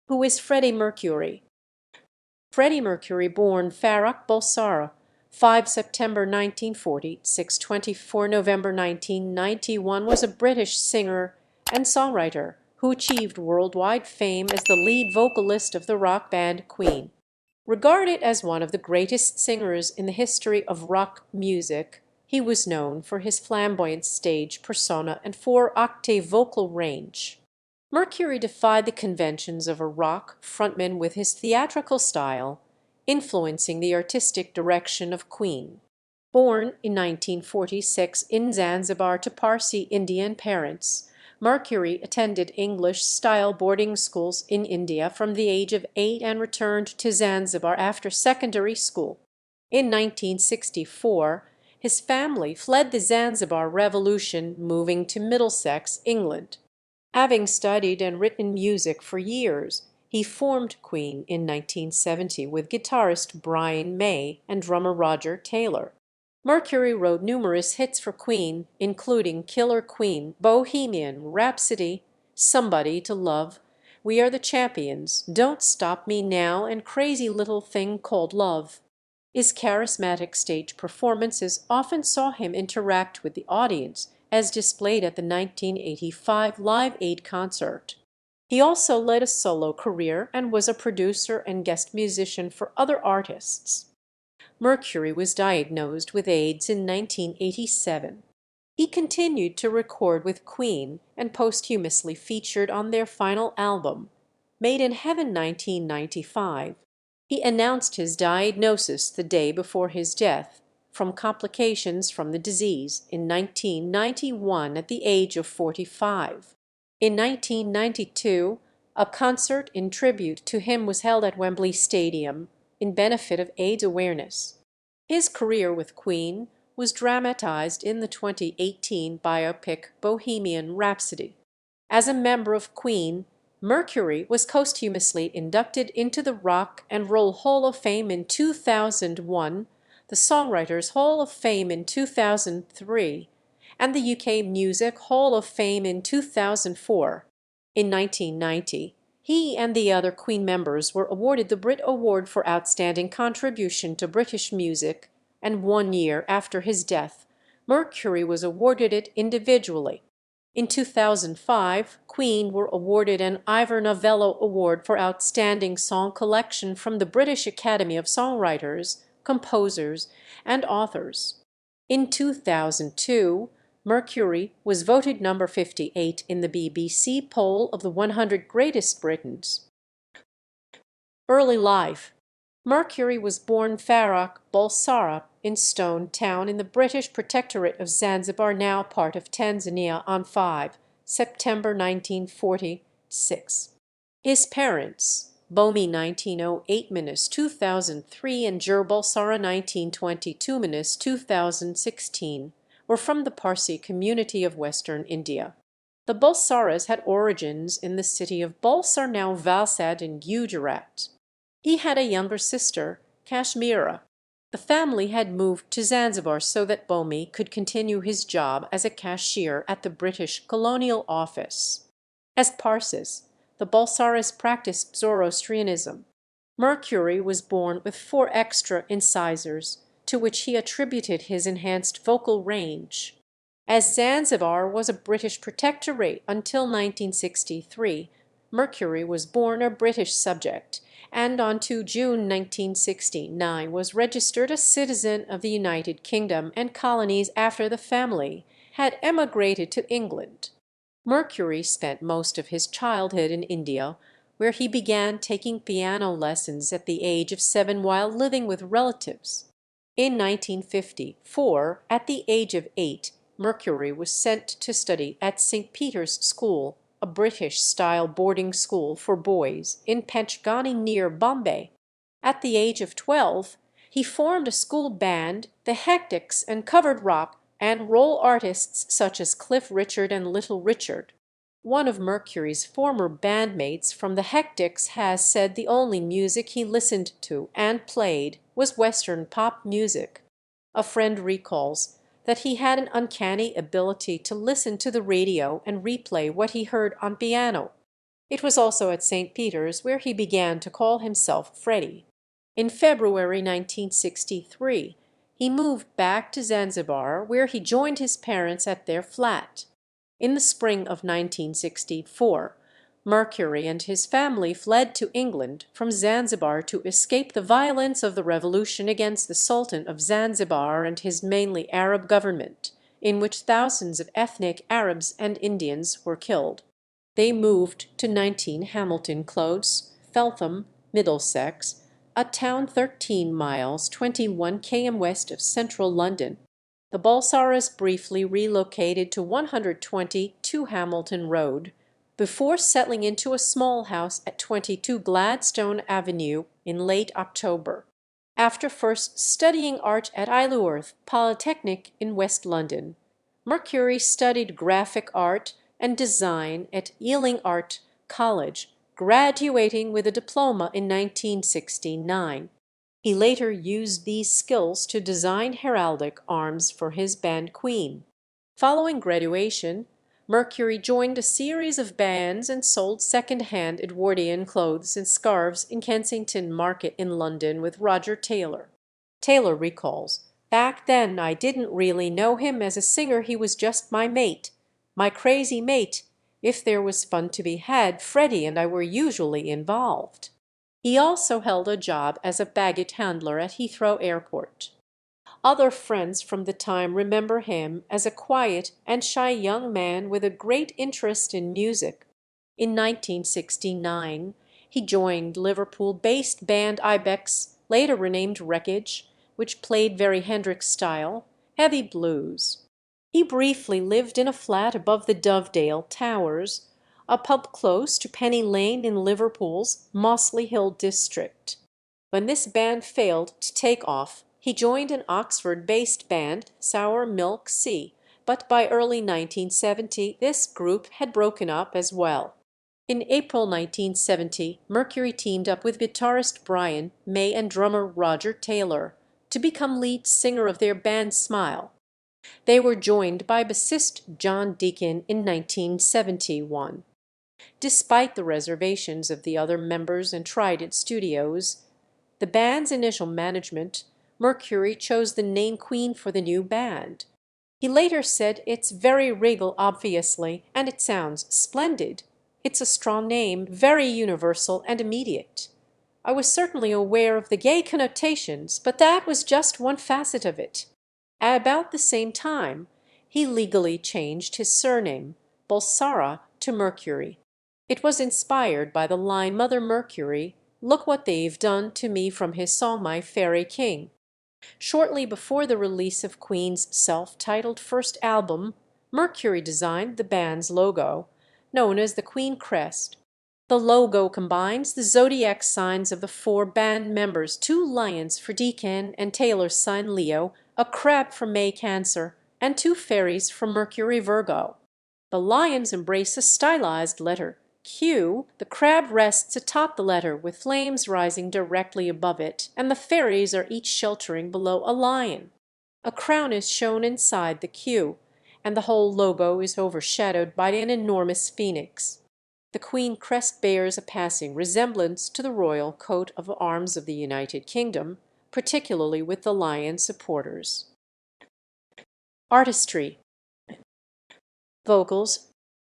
Who is Freddie Mercury? Freddie Mercury, born Farrokh Bulsara, 5 September 1940, 6:24 November 1991, was a British singer and songwriter who achieved worldwide fame as the lead vocalist of the rock band Queen. Regarded as one of the greatest singers in the history of rock music, he was known for his flamboyant stage persona and four-octave vocal range. Mercury defied the conventions of a rock frontman with his theatrical style, influencing the artistic direction of Queen. Born in 1946 in Zanzibar to Parsi Indian parents, Mercury attended English-style boarding schools in India from the age of 8 and returned to Zanzibar after secondary school. In 1964, his family fled the Zanzibar Revolution, moving to Middlesex, England. Having studied and written music for years, he formed Queen in 1970 with guitarist Brian May and drummer Roger Taylor. Mercury wrote numerous hits for Queen, including Killer Queen, Bohemian Rhapsody, Somebody to Love, We Are the Champions, Don't Stop Me Now, and Crazy Little Thing Called Love. His charismatic stage performances often saw him interact with the audience, as displayed at the 1985 Live Aid concert. He also led a solo career and was a producer and guest musician for other artists. Mercury was diagnosed with AIDS in 1987. He continued to record with Queen and posthumously featured on their final album, Made in Heaven 1995. He announced his diagnosis the day before his death from complications from the disease in 1991 at the age of 45. In 1992, a concert in tribute to him was held at Wembley Stadium in benefit of AIDS awareness. His career with Queen was dramatized in the 2018 biopic Bohemian Rhapsody. As a member of Queen, Mercury was posthumously inducted into the Rock and Roll Hall of Fame in 2001, the Songwriters Hall of Fame in 2003, and the UK Music Hall of Fame in 2004. In 1990, he and the other Queen members were awarded the Brit Award for Outstanding Contribution to British Music, and 1 year after his death, Mercury was awarded it individually. In 2005, Queen were awarded an Ivor Novello Award for Outstanding Song Collection from the British Academy of Songwriters, Composers, and Authors. In 2002, Mercury was voted number 58 in the BBC poll of the 100 Greatest Britons. Early life. Mercury was born Farrokh Bulsara in Stone Town in the British Protectorate of Zanzibar, now part of Tanzania, on 5 September 1946. His parents, Bomi 1908-2003 and Jur Bulsara 1922-2016, were from the Parsi community of Western India. The Bulsaras had origins in the city of Bulsar, now Valsad in Gujarat. He had a younger sister, Kashmira. The family had moved to Zanzibar so that Bomi could continue his job as a cashier at the British Colonial Office. As Parsis, the Bulsaras practiced Zoroastrianism. Mercury was born with 4 extra incisors, to which he attributed his enhanced vocal range. As Zanzibar was a British protectorate until 1963, Mercury was born a British subject, and on 2 June 1969 was registered a citizen of the United Kingdom and colonies after the family had emigrated to England. Mercury spent most of his childhood in India, where he began taking piano lessons at the age of 7 while living with relatives. In 1954, at the age of 8, Mercury was sent to study at St. Peter's School, a British-style boarding school for boys in Panchgani near Bombay. At the age of 12, he formed a school band, the Hectics, and covered rock and roll artists such as Cliff Richard and Little Richard. One of Mercury's former bandmates from the Hectics has said the only music he listened to and played was Western pop music. A friend recalls that he had an uncanny ability to listen to the radio and replay what he heard on piano. It was also at St. Peter's where he began to call himself Freddie. In February 1963 he moved back to Zanzibar, where he joined his parents at their flat. In the spring of 1964 Mercury and his family fled to England from Zanzibar to escape the violence of the revolution against the Sultan of Zanzibar and his mainly Arab government, in which thousands of ethnic Arabs and Indians were killed. They moved to 19 Hamilton Close, Feltham, Middlesex, a town 13 miles 21 km west of central London. The Balsaras briefly relocated to 120 2 Hamilton Road, before settling into a small house at 22 Gladstone Avenue in late October, after first studying art at Isleworth Polytechnic in West London. Mercury studied graphic art and design at Ealing Art College, graduating with a diploma in 1969. He later used these skills to design heraldic arms for his band Queen. Following graduation, Mercury joined a series of bands and sold second-hand Edwardian clothes and scarves in Kensington Market in London with Roger Taylor. Taylor recalls, "Back then I didn't really know him as a singer, he was just my mate. My crazy mate. If there was fun to be had, Freddie and I were usually involved." He also held a job as a baggage handler at Heathrow Airport. Other friends from the time remember him as a quiet and shy young man with a great interest in music. In 1969 he joined Liverpool-based band Ibex, later renamed Wreckage, which played very Hendrix-style, heavy blues. He briefly lived in a flat above the Dovedale Towers, a pub close to Penny Lane in Liverpool's Mossley Hill district. When this band failed to take off, he joined an Oxford-based band, Sour Milk Sea, but by early 1970 this group had broken up as well. In April 1970 Mercury teamed up with guitarist Brian May and drummer Roger Taylor to become lead singer of their band Smile. They were joined by bassist John Deacon in 1971. Despite the reservations of the other members and Trident Studios, the band's initial management, Mercury chose the name Queen for the new band. He later said, "It's very regal, obviously, and it sounds splendid. It's a strong name, very universal and immediate. I was certainly aware of the gay connotations, but that was just one facet of it." About the same time, he legally changed his surname, Balsara, to Mercury. It was inspired by the line "Mother Mercury, look what they've done to me," from his song My Fairy King. Shortly before the release of Queen's self-titled first album, Mercury designed the band's logo, known as the Queen Crest. The logo combines the zodiac signs of the 4 band members, 2 lions for Deacon and Taylor's sign Leo, a crab for May Cancer, and 2 fairies for Mercury Virgo. The lions embrace a stylized letter Q, the crab rests atop the letter with flames rising directly above it, and the fairies are each sheltering below a lion. A crown is shown inside the Q, and the whole logo is overshadowed by an enormous phoenix. The Queen crest bears a passing resemblance to the royal coat of arms of the United Kingdom, particularly with the lion supporters. Artistry. Vocals.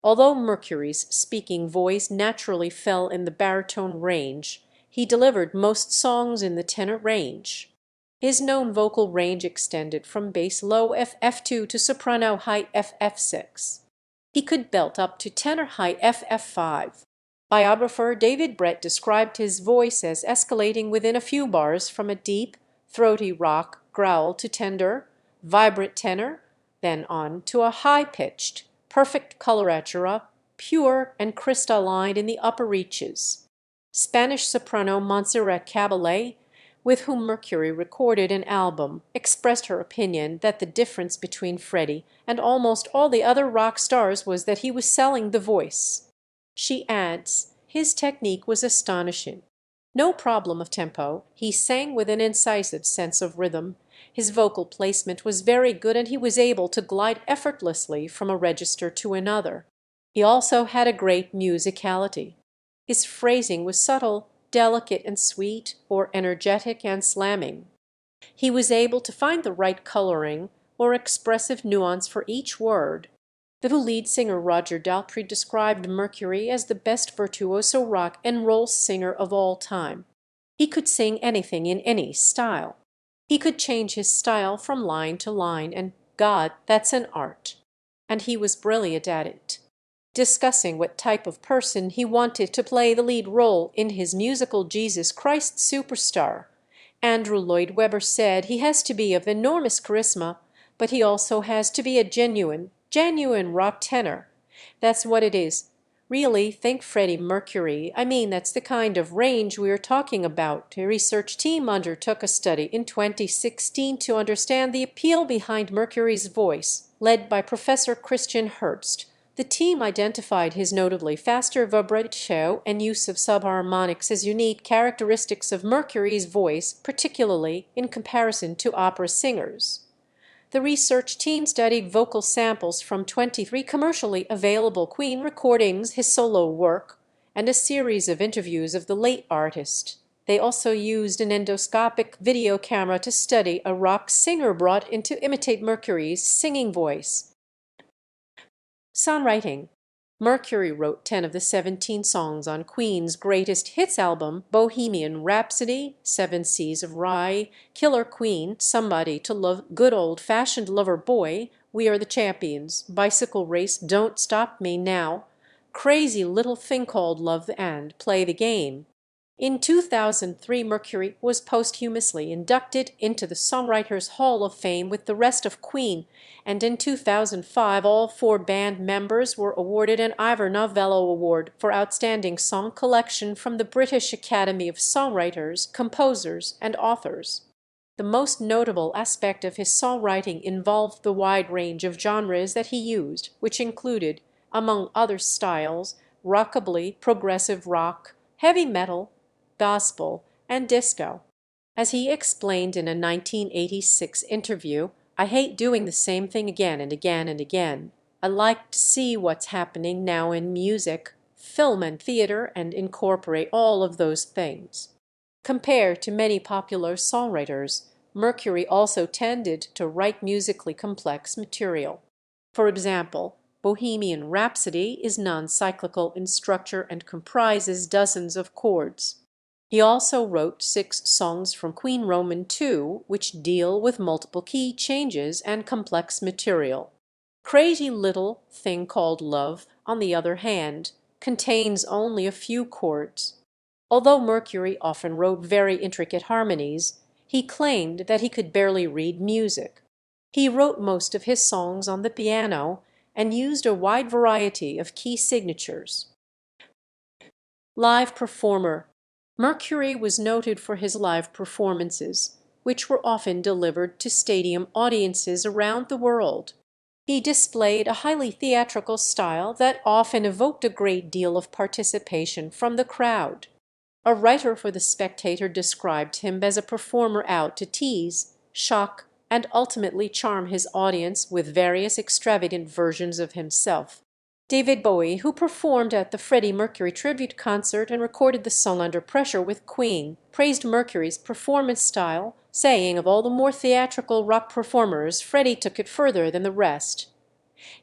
Although Mercury's speaking voice naturally fell in the baritone range, he delivered most songs in the tenor range. His known vocal range extended from bass low FF2 to soprano high FF6. He could belt up to tenor high FF5. Biographer David Brett described his voice as escalating within a few bars from a deep, throaty rock growl to tender, vibrant tenor, then on to a high-pitched, perfect coloratura, pure and crystalline in the upper reaches. Spanish soprano Montserrat Caballé, with whom Mercury recorded an album, expressed her opinion that the difference between Freddie and almost all the other rock stars was that he was selling the voice. She adds, "His technique was astonishing. No problem of tempo, he sang with an incisive sense of rhythm. His vocal placement was very good and he was able to glide effortlessly from a register to another. He also had a great musicality. His phrasing was subtle, delicate and sweet, or energetic and slamming. He was able to find the right coloring or expressive nuance for each word. The lead singer Roger Daltrey described Mercury as the best virtuoso rock and roll singer of all time. He could sing anything in any style. He could change his style from line to line, and God, that's an art. And he was brilliant at it. Discussing what type of person he wanted to play the lead role in his musical Jesus Christ Superstar, Andrew Lloyd Webber said he has to be of enormous charisma, but he also has to be a genuine rock tenor. That's what it is. Really, think Freddie Mercury. I mean, that's the kind of range we're talking about. A research team undertook a study in 2016 to understand the appeal behind Mercury's voice, led by Professor Christian Herbst. The team identified his notably faster vibrato and use of subharmonics as unique characteristics of Mercury's voice, particularly in comparison to opera singers. The research team studied vocal samples from 23 commercially available Queen recordings, his solo work, and a series of interviews of the late artist. They also used an endoscopic video camera to study a rock singer brought in to imitate Mercury's singing voice. Songwriting. Mercury wrote 10 of the 17 songs on Queen's greatest hits album, Bohemian Rhapsody, Seven Seas of Rhye, Killer Queen, Somebody to Love, Good Old-Fashioned Lover Boy, We Are the Champions, Bicycle Race, Don't Stop Me Now, Crazy Little Thing Called Love and Play the Game. In 2003, Mercury was posthumously inducted into the Songwriters Hall of Fame with the rest of Queen, and in 2005 all 4 band members were awarded an Ivor Novello Award for Outstanding Song Collection from the British Academy of Songwriters, Composers, and Authors. The most notable aspect of his songwriting involved the wide range of genres that he used, which included, among other styles, rockabilly, progressive rock, heavy metal, gospel, and disco. As he explained in a 1986 interview, "I hate doing the same thing again and again and again. I like to see what's happening now in music, film and theater, and incorporate all of those things." Compared to many popular songwriters, Mercury also tended to write musically complex material. For example, Bohemian Rhapsody is non-cyclical in structure and comprises dozens of chords. He also wrote 6 songs from Queen Roman II, which deal with multiple key changes and complex material. Crazy Little Thing Called Love, on the other hand, contains only a few chords. Although Mercury often wrote very intricate harmonies, he claimed that he could barely read music. He wrote most of his songs on the piano and used a wide variety of key signatures. Live performer. Mercury was noted for his live performances, which were often delivered to stadium audiences around the world. He displayed a highly theatrical style that often evoked a great deal of participation from the crowd. A writer for The Spectator described him as a performer out to tease, shock, and ultimately charm his audience with various extravagant versions of himself. David Bowie, who performed at the Freddie Mercury tribute concert and recorded the song Under Pressure with Queen, praised Mercury's performance style, saying of all the more theatrical rock performers, Freddie took it further than the rest.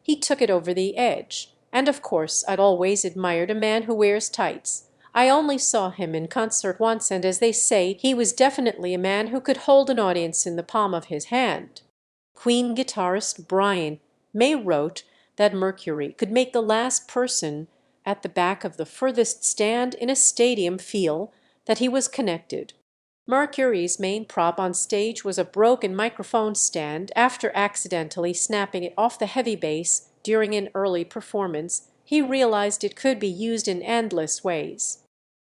He took it over the edge. And of course, I'd always admired a man who wears tights. I only saw him in concert once, and as they say, he was definitely a man who could hold an audience in the palm of his hand. Queen guitarist Brian May wrote that Mercury could make the last person at the back of the furthest stand in a stadium feel that he was connected. Mercury's main prop on stage was a broken microphone stand. After accidentally snapping it off the heavy bass during an early performance, he realized it could be used in endless ways.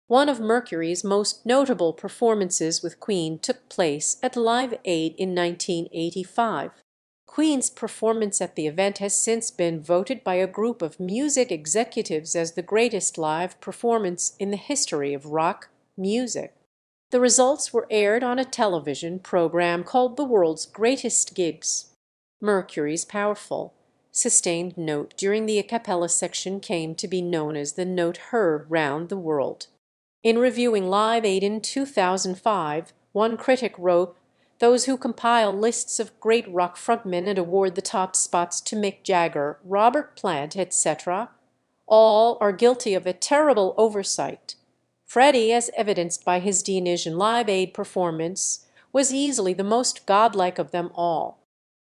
One of Mercury's most notable performances with Queen took place at Live Aid in 1985. Queen's performance at the event has since been voted by a group of music executives as the greatest live performance in the history of rock music. The results were aired on a television program called The World's Greatest Gigs. Mercury's powerful, sustained note during the a cappella section came to be known as the note heard round the world. In reviewing Live Aid in 2005, one critic wrote, "Those who compile lists of great rock frontmen and award the top spots to Mick Jagger, Robert Plant, etc., all are guilty of a terrible oversight. Freddie, as evidenced by his Dionysian Live Aid performance, was easily the most godlike of them all.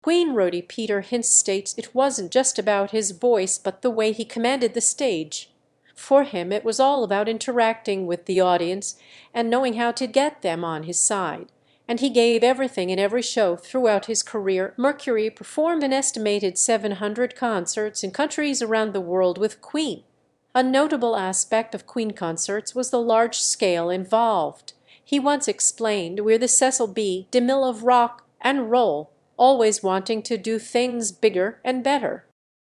Queen roadie Peter Hince states it wasn't just about his voice but the way he commanded the stage. For him it was all about interacting with the audience and knowing how to get them on his side, and he gave everything in every show throughout his career." Mercury performed an estimated 700 concerts in countries around the world with Queen. A notable aspect of Queen concerts was the large scale involved. He once explained, "We're the Cecil B. DeMille of rock and roll, always wanting to do things bigger and better."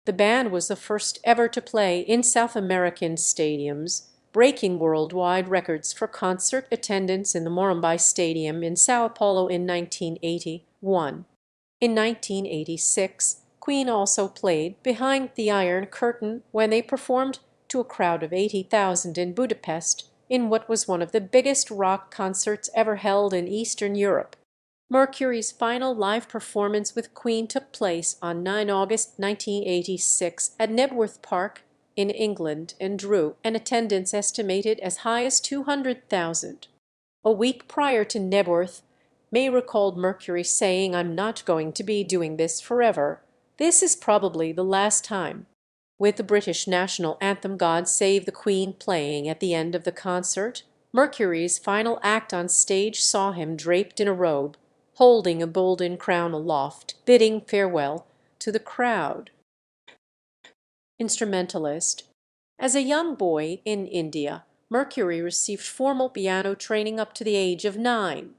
The band was the first ever to play in South American stadiums, breaking worldwide records for concert attendance in the Morumbi Stadium in Sao Paulo in 1981. In 1986, Queen also played behind the Iron Curtain when they performed to a crowd of 80,000 in Budapest in what was one of the biggest rock concerts ever held in Eastern Europe. Mercury's final live performance with Queen took place on 9 August 1986 at Knebworth Park in England and drew an attendance estimated as high as 200,000. A week prior to Knebworth, May recalled Mercury saying, "I'm not going to be doing this forever. This is probably the last time." With the British national anthem God Save the Queen playing at the end of the concert, Mercury's final act on stage saw him draped in a robe, holding a golden crown aloft, bidding farewell to the crowd. Instrumentalist. As a young boy in India, Mercury received formal piano training up to the age of 9.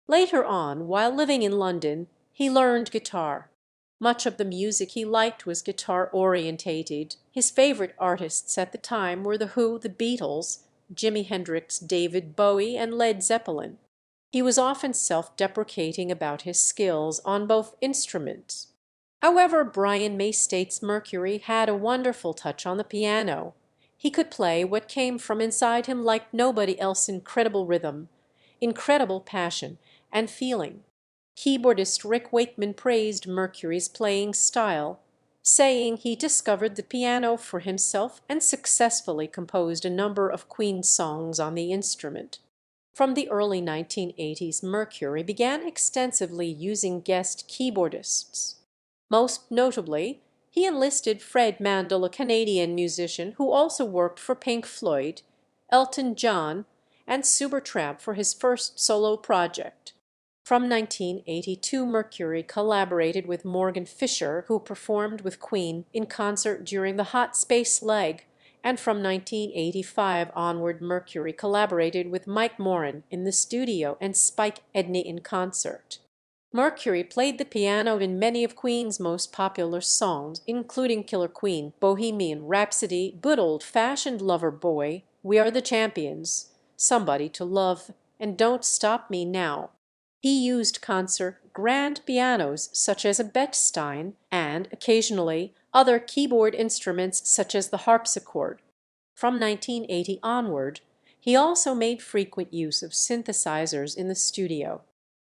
Later on, while living in London, he learned guitar. Much of the music he liked was guitar-orientated. His favorite artists at the time were The Who, The Beatles, Jimi Hendrix, David Bowie, and Led Zeppelin. He was often self-deprecating about his skills on both instruments. However, Brian May states Mercury had a wonderful touch on the piano. He could play what came from inside him like nobody else: incredible rhythm, incredible passion and feeling. Keyboardist Rick Wakeman praised Mercury's playing style, saying he discovered the piano for himself and successfully composed a number of Queen songs on the instrument. From the early 1980s, Mercury began extensively using guest keyboardists. Most notably, he enlisted Fred Mandel, a Canadian musician who also worked for Pink Floyd, Elton John, and Supertramp for his first solo project. From 1982, Mercury collaborated with Morgan Fisher, who performed with Queen in concert during the Hot Space leg, and from 1985 onward Mercury collaborated with Mike Moran in the studio and Spike Edney in concert. Mercury played the piano in many of Queen's most popular songs, including Killer Queen, Bohemian Rhapsody, Good Old Fashioned Lover Boy, We Are the Champions, Somebody to Love, and Don't Stop Me Now. He used concert grand pianos such as a Bechstein and, occasionally, other keyboard instruments such as the harpsichord. From 1980 onward, he also made frequent use of synthesizers in the studio.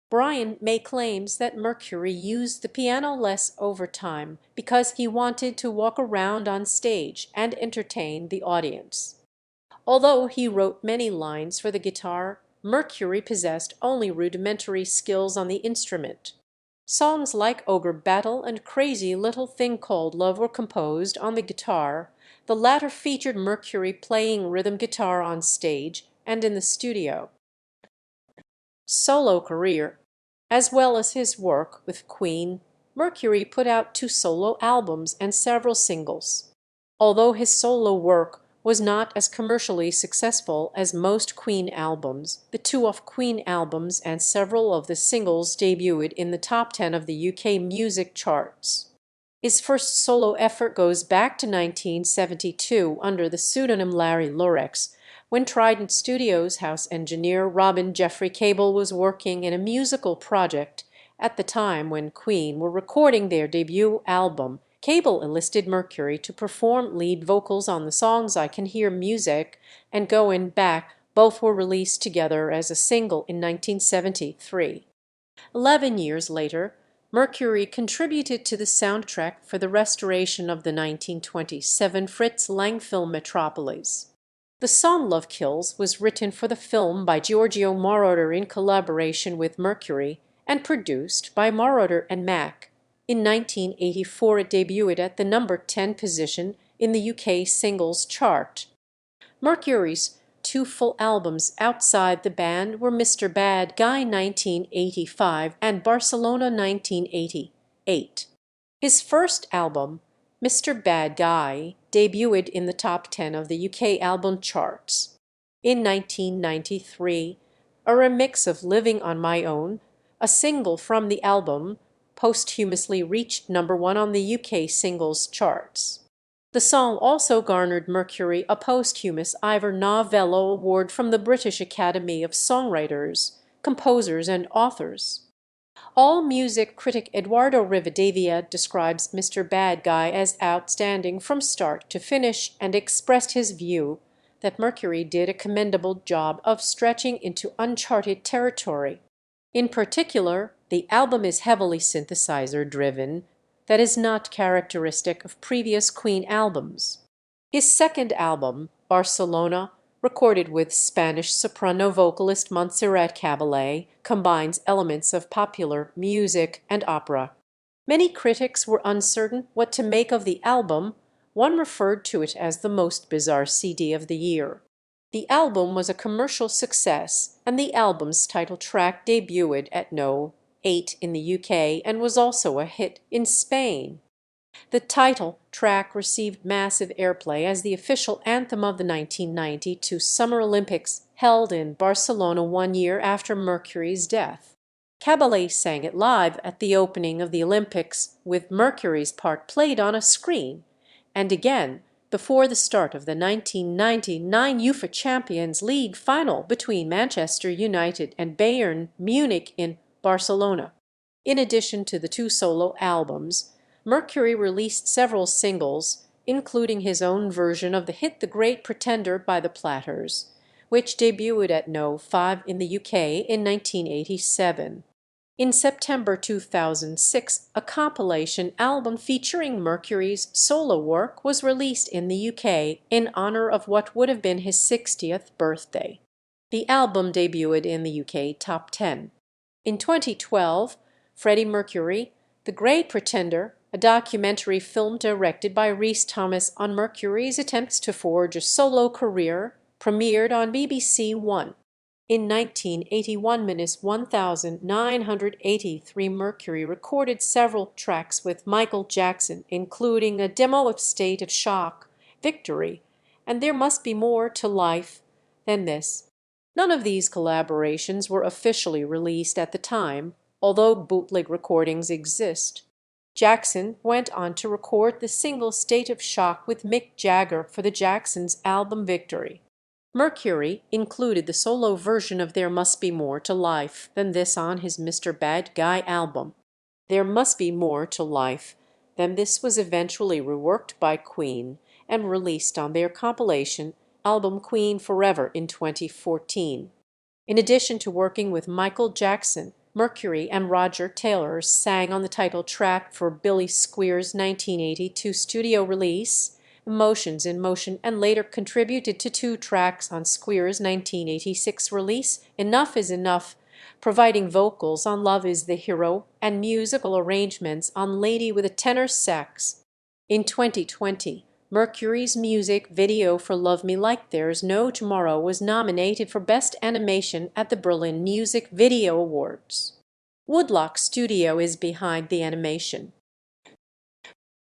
Brian May claims that Mercury used the piano less over time because he wanted to walk around on stage and entertain the audience. Although he wrote many lines for the guitar, Mercury possessed only rudimentary skills on the instrument. Songs like Ogre Battle and Crazy Little Thing Called Love were composed on the guitar. The latter featured Mercury playing rhythm guitar on stage and in the studio. Solo career. As well as his work with Queen, Mercury put out 2 solo albums and several singles. Although his solo work was not as commercially successful as most Queen albums, the 2 off Queen albums and several of the singles debuted in the top 10 of the UK music charts. His first solo effort goes back to 1972 under the pseudonym Larry Lorex, when Trident Studios house engineer Robin Jeffrey Cable was working in a musical project at the time when Queen were recording their debut album, Cable enlisted Mercury to perform lead vocals on the songs I Can Hear Music and Goin' Back. Both were released together as a single in 1973. 11 years later, Mercury contributed to the soundtrack for the restoration of the 1927 Fritz Lang film Metropolis. The song Love Kills was written for the film by Giorgio Moroder in collaboration with Mercury and produced by Moroder and Mack. In 1984 it debuted at the number 10 position in the UK singles chart. Mercury's two full albums outside the band were Mr. Bad Guy 1985 and Barcelona 1988. His first album, Mr. Bad Guy, debuted in the top 10 of the UK album charts. In 1993, a remix of Living on My Own, a single from the album, posthumously reached number 1 on the UK singles charts. The song also garnered Mercury a posthumous Ivor Novello Award from the British Academy of Songwriters, Composers and Authors. AllMusic critic Eduardo Rivadavia describes Mr. Bad Guy as outstanding from start to finish and expressed his view that Mercury did a commendable job of stretching into uncharted territory. In particular, the album is heavily synthesizer-driven, that is not characteristic of previous Queen albums. His second album, Barcelona, recorded with Spanish soprano vocalist Montserrat Caballé, combines elements of popular music and opera. Many critics were uncertain what to make of the album. One referred to it as the most bizarre CD of the year. The album was a commercial success, and the album's title track debuted at No. 8 in the UK and was also a hit in Spain. The title track received massive airplay as the official anthem of the 1992 Summer Olympics held in Barcelona 1 year after Mercury's death. Caballé sang it live at the opening of the Olympics with Mercury's part played on a screen, and again before the start of the 1999 UEFA Champions League final between Manchester United and Bayern Munich in Barcelona. In addition to the two solo albums, Mercury released several singles, including his own version of the hit The Great Pretender by the Platters, which debuted at No. 5 in the UK in 1987. In September 2006, a compilation album featuring Mercury's solo work was released in the UK in honor of what would have been his 60th birthday. The album debuted in the UK top 10. In 2012, Freddie Mercury, The Great Pretender, a documentary film directed by Rhys Thomas on Mercury's attempts to forge a solo career, premiered on BBC One. In 1981-1983, Mercury recorded several tracks with Michael Jackson, including a demo of State of Shock, Victory, and There Must Be More to Life Than This. None of these collaborations were officially released at the time, although bootleg recordings exist. Jackson went on to record the single State of Shock with Mick Jagger for the Jacksons' album Victory. Mercury included the solo version of There Must Be More to Life Than This on his Mr. Bad Guy album. There Must Be More to Life Than This was eventually reworked by Queen and released on their compilation album Queen Forever in 2014. In addition to working with Michael Jackson, Mercury and Roger Taylor sang on the title track for Billy Squier's 1982 studio release, Emotions in Motion, and later contributed to 2 tracks on Squier's 1986 release, Enough is Enough, providing vocals on Love is the Hero and musical arrangements on Lady with a Tenor Sax. In 2020, Mercury's music video for Love Me Like There's No Tomorrow was nominated for Best Animation at the Berlin Music Video Awards. Woodlock Studio is behind the animation.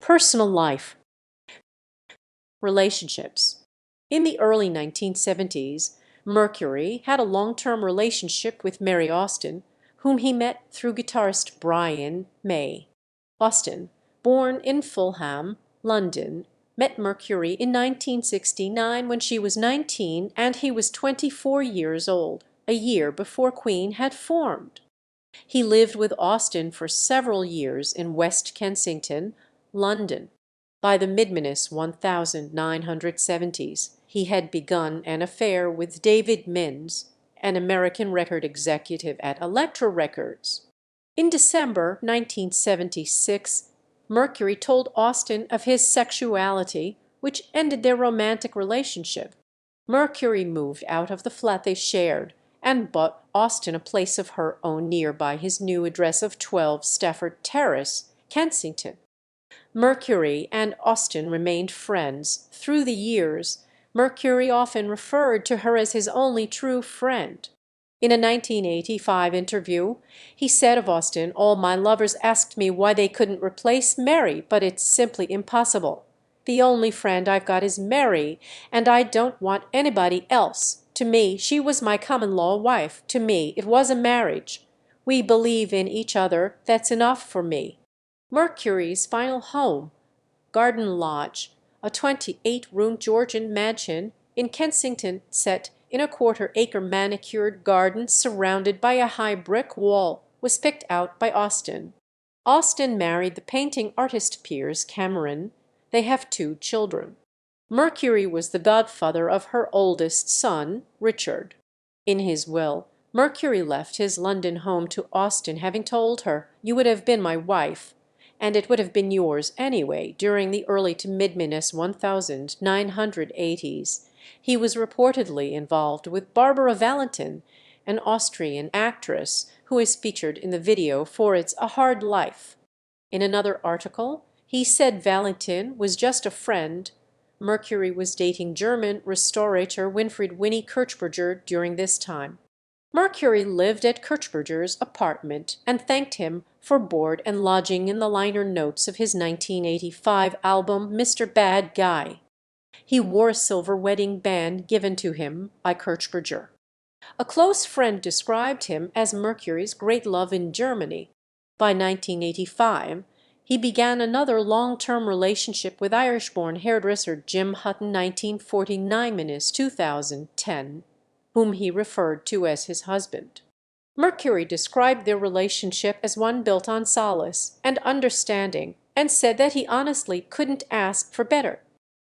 Personal life. Relationships. In the early 1970s, Mercury had a long-term relationship with Mary Austin, whom he met through guitarist Brian May. Austin, born in Fulham, London, met Mercury in 1969 when she was 19 and he was 24 years old, a year before Queen had formed. He lived with Austin for several years in West Kensington, London. By the mid-1970s, he had begun an affair with David Minns, an American record executive at Elektra Records. In December 1976, Mercury told Austin of his sexuality, which ended their romantic relationship. Mercury moved out of the flat they shared and bought Austin a place of her own nearby his new address of 12 Stafford Terrace, Kensington. Mercury and Austin remained friends through the years. Mercury often referred to her as his only true friend. In a 1985 interview, he said of Austin, "All my lovers asked me why they couldn't replace Mary, but it's simply impossible. The only friend I've got is Mary, and I don't want anybody else. To me, she was my common-law wife. To me, it was a marriage. We believe in each other. That's enough for me." Mercury's final home, Garden Lodge, a 28-room Georgian mansion in Kensington set in a quarter-acre manicured garden surrounded by a high brick wall, was picked out by Austin. Austin married the painting artist Piers Cameron. They have 2 children. Mercury was the godfather of her oldest son, Richard. In his will, Mercury left his London home to Austin, having told her, "You would have been my wife, and it would have been yours anyway." During the early to mid-1980s, he was reportedly involved with Barbara Valentin, an Austrian actress who is featured in the video for It's a Hard Life. In another article, he said Valentin was just a friend. Mercury was dating German restaurator Winfried Winnie Kirchberger during this time. Mercury lived at Kirchberger's apartment and thanked him for board and lodging in the liner notes of his 1985 album Mr. Bad Guy. He wore a silver wedding band given to him by Kirchberger. A close friend described him as Mercury's great love in Germany. By 1985, he began another long-term relationship with Irish-born hairdresser Jim Hutton, 1949-2010, whom he referred to as his husband. Mercury described their relationship as one built on solace and understanding, and said that he honestly couldn't ask for better.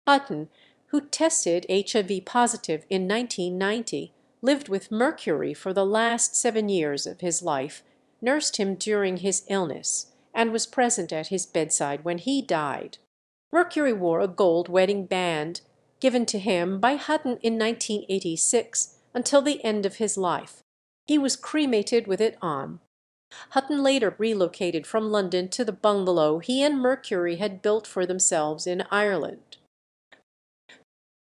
Hutton, who tested HIV positive in 1990, lived with Mercury for the last 7 years of his life, nursed him during his illness, and was present at his bedside when he died. Mercury wore a gold wedding band given to him by Hutton in 1986 until the end of his life. He was cremated with it on. Hutton later relocated from London to the bungalow he and Mercury had built for themselves in Ireland.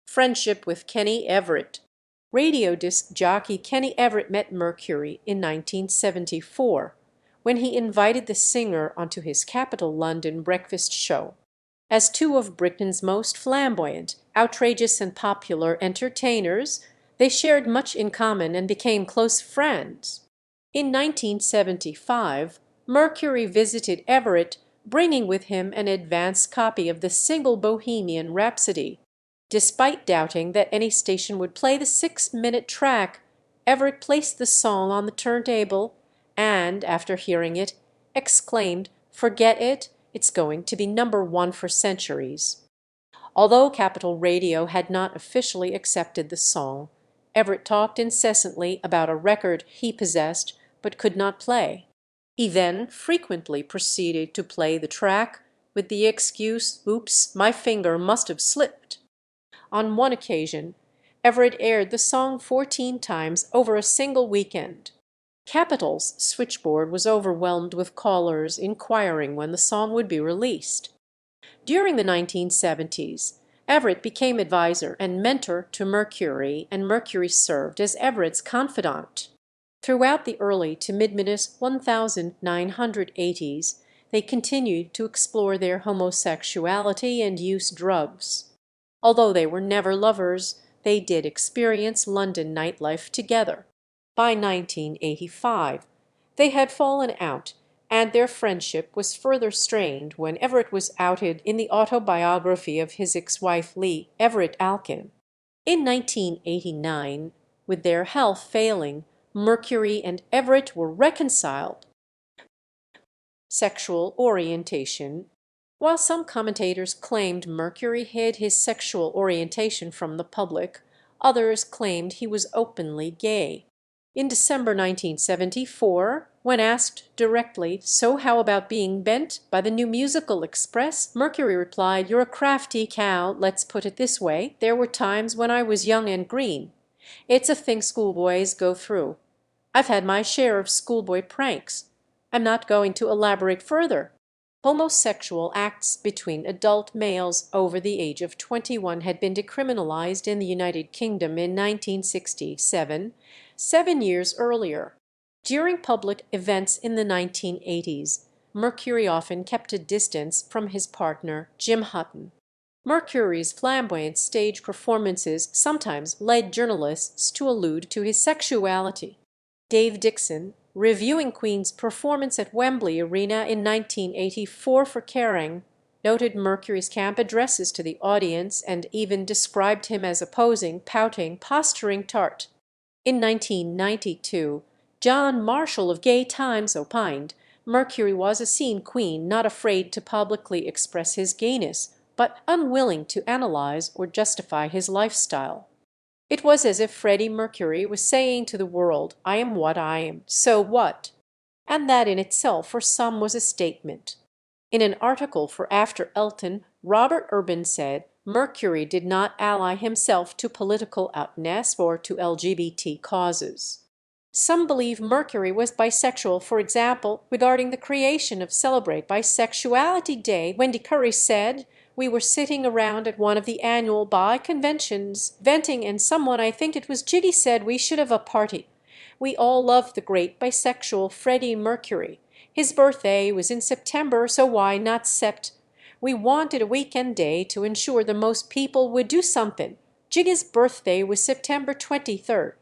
Friendship with Kenny Everett. Radio disc jockey Kenny Everett met Mercury in 1974 when he invited the singer onto his Capital London breakfast show. As 2 of Britain's most flamboyant, outrageous and popular entertainers, they shared much in common and became close friends. In 1975, Mercury visited Everett, bringing with him an advance copy of the single Bohemian Rhapsody. Despite doubting that any station would play the 6-minute track, Everett placed the song on the turntable and, after hearing it, exclaimed, "Forget it, it's going to be #1 for centuries." Although Capital Radio had not officially accepted the song, Everett talked incessantly about a record he possessed but could not play. He then frequently proceeded to play the track with the excuse, "Oops, my finger must have slipped." On one occasion, Everett aired the song 14 times over a single weekend. Capital's switchboard was overwhelmed with callers inquiring when the song would be released. During the 1970s, Everett became advisor and mentor to Mercury, and Mercury served as Everett's confidant. Throughout the early to mid-1980s, they continued to explore their homosexuality and use drugs. Although they were never lovers, they did experience London nightlife together. By 1985, they had fallen out, and their friendship was further strained when Everett was outed in the autobiography of his ex-wife Lee Everett Alkin. In 1989, with their health failing, Mercury and Everett were reconciled. Sexual orientation. While some commentators claimed Mercury hid his sexual orientation from the public, others claimed he was openly gay. In December 1974, when asked directly, "So how about being bent by the new musical express?" Mercury replied, "You're a crafty cow, let's put it this way. There were times when I was young and green. It's a thing schoolboys go through. I've had my share of schoolboy pranks. I'm not going to elaborate further." Homosexual acts between adult males over the age of 21 had been decriminalized in the United Kingdom in 1967, 7 years earlier. During public events in the 1980s, Mercury often kept a distance from his partner, Jim Hutton. Mercury's flamboyant stage performances sometimes led journalists to allude to his sexuality. Dave Dixon, reviewing Queen's performance at Wembley Arena in 1984 for Kerrang, noted Mercury's camp addresses to the audience and even described him as a posing, pouting, posturing tart. In 1992, John Marshall of Gay Times opined Mercury was a scene queen not afraid to publicly express his gayness, but unwilling to analyze or justify his lifestyle. It was as if Freddie Mercury was saying to the world, "I am what I am, so what?" And that in itself for some was a statement. In an article for After Elton, Robert Urban said Mercury did not ally himself to political outness or to LGBT causes. Some believe Mercury was bisexual, for example, regarding the creation of Celebrate Bisexuality Day, Wendy Curry said, "We were sitting around at one of the annual bi conventions, venting, and someone, I think it was Jiggy, said we should have a party. We all love the great bisexual Freddie Mercury. His birthday was in September, so why not Sept? We wanted a weekend day to ensure the most people would do something. Jiggy's birthday was September 23rd.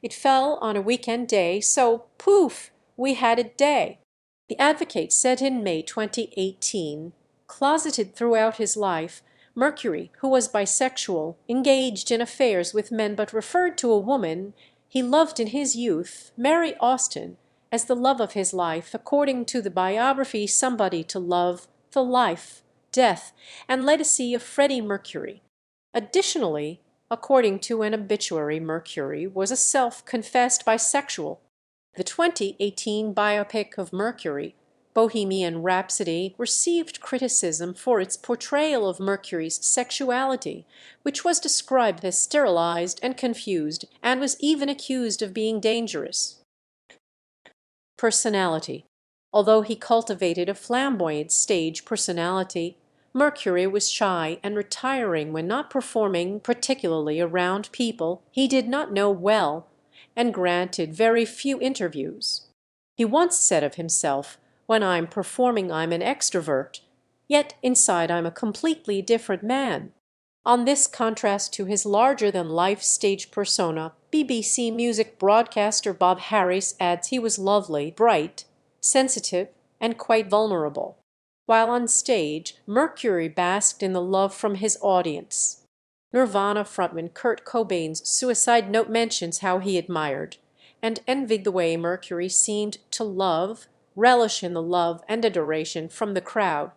It fell on a weekend day, so poof, we had a day." The Advocate said in May 2018, closeted throughout his life, Mercury, who was bisexual, engaged in affairs with men but referred to a woman he loved in his youth, Mary Austin, as the love of his life, according to the biography Somebody to Love, The Life, Death, and Legacy of Freddie Mercury. Additionally, according to an obituary, Mercury was a self-confessed bisexual. The 2018 biopic of Mercury, Bohemian Rhapsody, received criticism for its portrayal of Mercury's sexuality, which was described as sterilized and confused, and was even accused of being dangerous. Personality. Although he cultivated a flamboyant stage personality, Mercury was shy and retiring when not performing, particularly around people he did not know well, and granted very few interviews. He once said of himself, "When I'm performing I'm an extrovert, yet inside I'm a completely different man." On this contrast to his larger-than-life stage persona, BBC music broadcaster Bob Harris adds he was lovely, bright, sensitive, and quite vulnerable. While on stage, Mercury basked in the love from his audience. Nirvana frontman Kurt Cobain's suicide note mentions how he admired and envied the way Mercury seemed to love, relish in the love and adoration from the crowd.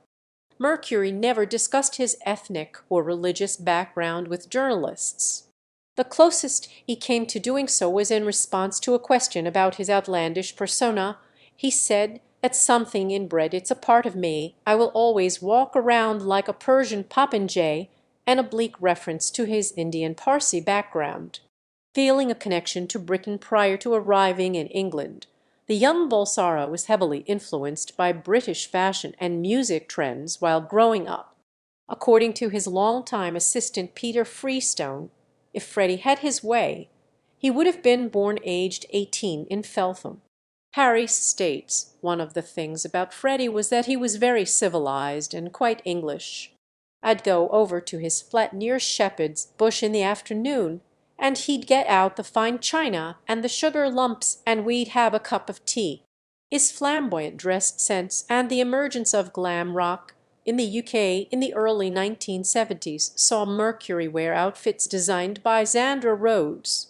Mercury never discussed his ethnic or religious background with journalists. The closest he came to doing so was in response to a question about his outlandish persona. He said, "It's something inbred, it's a part of me. I will always walk around like a Persian popinjay," an oblique reference to his Indian Parsi background. Feeling a connection to Britain prior to arriving in England, the young Balsara was heavily influenced by British fashion and music trends while growing up. According to his longtime assistant Peter Freestone, if Freddie had his way, he would have been born aged 18 in Feltham. Harris states one of the things about Freddie was that he was very civilized and quite English. "I'd go over to his flat near Shepherd's Bush in the afternoon, and he'd get out the fine china and the sugar lumps, and we'd have a cup of tea." His flamboyant dress sense and the emergence of glam rock in the UK in the early 1970s saw Mercury wear outfits designed by Zandra Rhodes.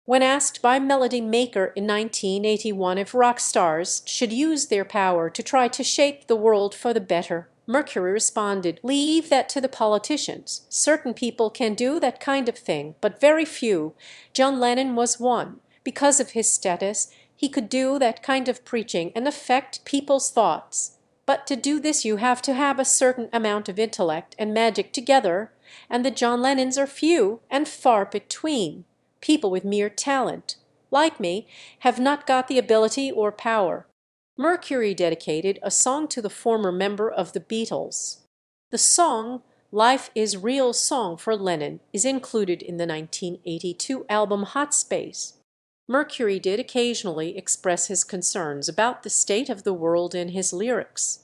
When asked by Melody Maker in 1981 if rock stars should use their power to try to shape the world for the better, Mercury responded, "Leave that to the politicians. Certain people can do that kind of thing, but very few. John Lennon was one. Because of his status, he could do that kind of preaching and affect people's thoughts. But to do this you have to have a certain amount of intellect and magic together, and the John Lennons are few and far between. People with mere talent, like me, have not got the ability or power." Mercury dedicated a song to the former member of the Beatles. The song "Life is Real Song for Lennon" is included in the 1982 album Hot Space. Mercury did occasionally express his concerns about the state of the world in his lyrics.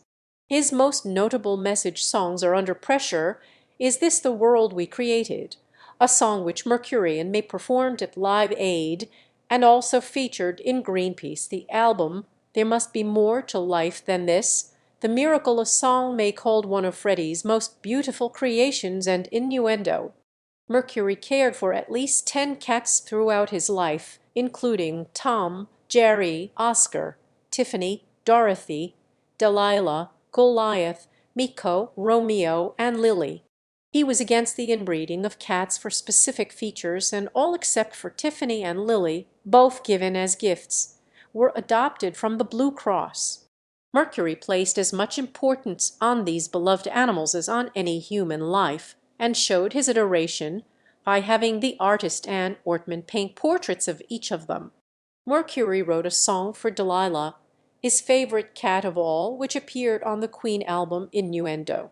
His most notable message songs are Under Pressure, Is This the World We Created?, a song which Mercury may performed at Live Aid, and also featured in Greenpeace, the album There Must Be More to Life Than This. The Miracle of Song may called one of Freddie's most beautiful creations and innuendo. Mercury cared for at least 10 cats throughout his life, including Tom, Jerry, Oscar, Tiffany, Dorothy, Delilah, Goliath, Miko, Romeo, and Lily. He was against the inbreeding of cats for specific features, and all except for Tiffany and Lily, both given as gifts, were adopted from the Blue Cross. Mercury placed as much importance on these beloved animals as on any human life, and showed his adoration by having the artist Anne Ortman paint portraits of each of them. Mercury wrote a song for Delilah, his favorite cat of all, which appeared on the Queen album Innuendo.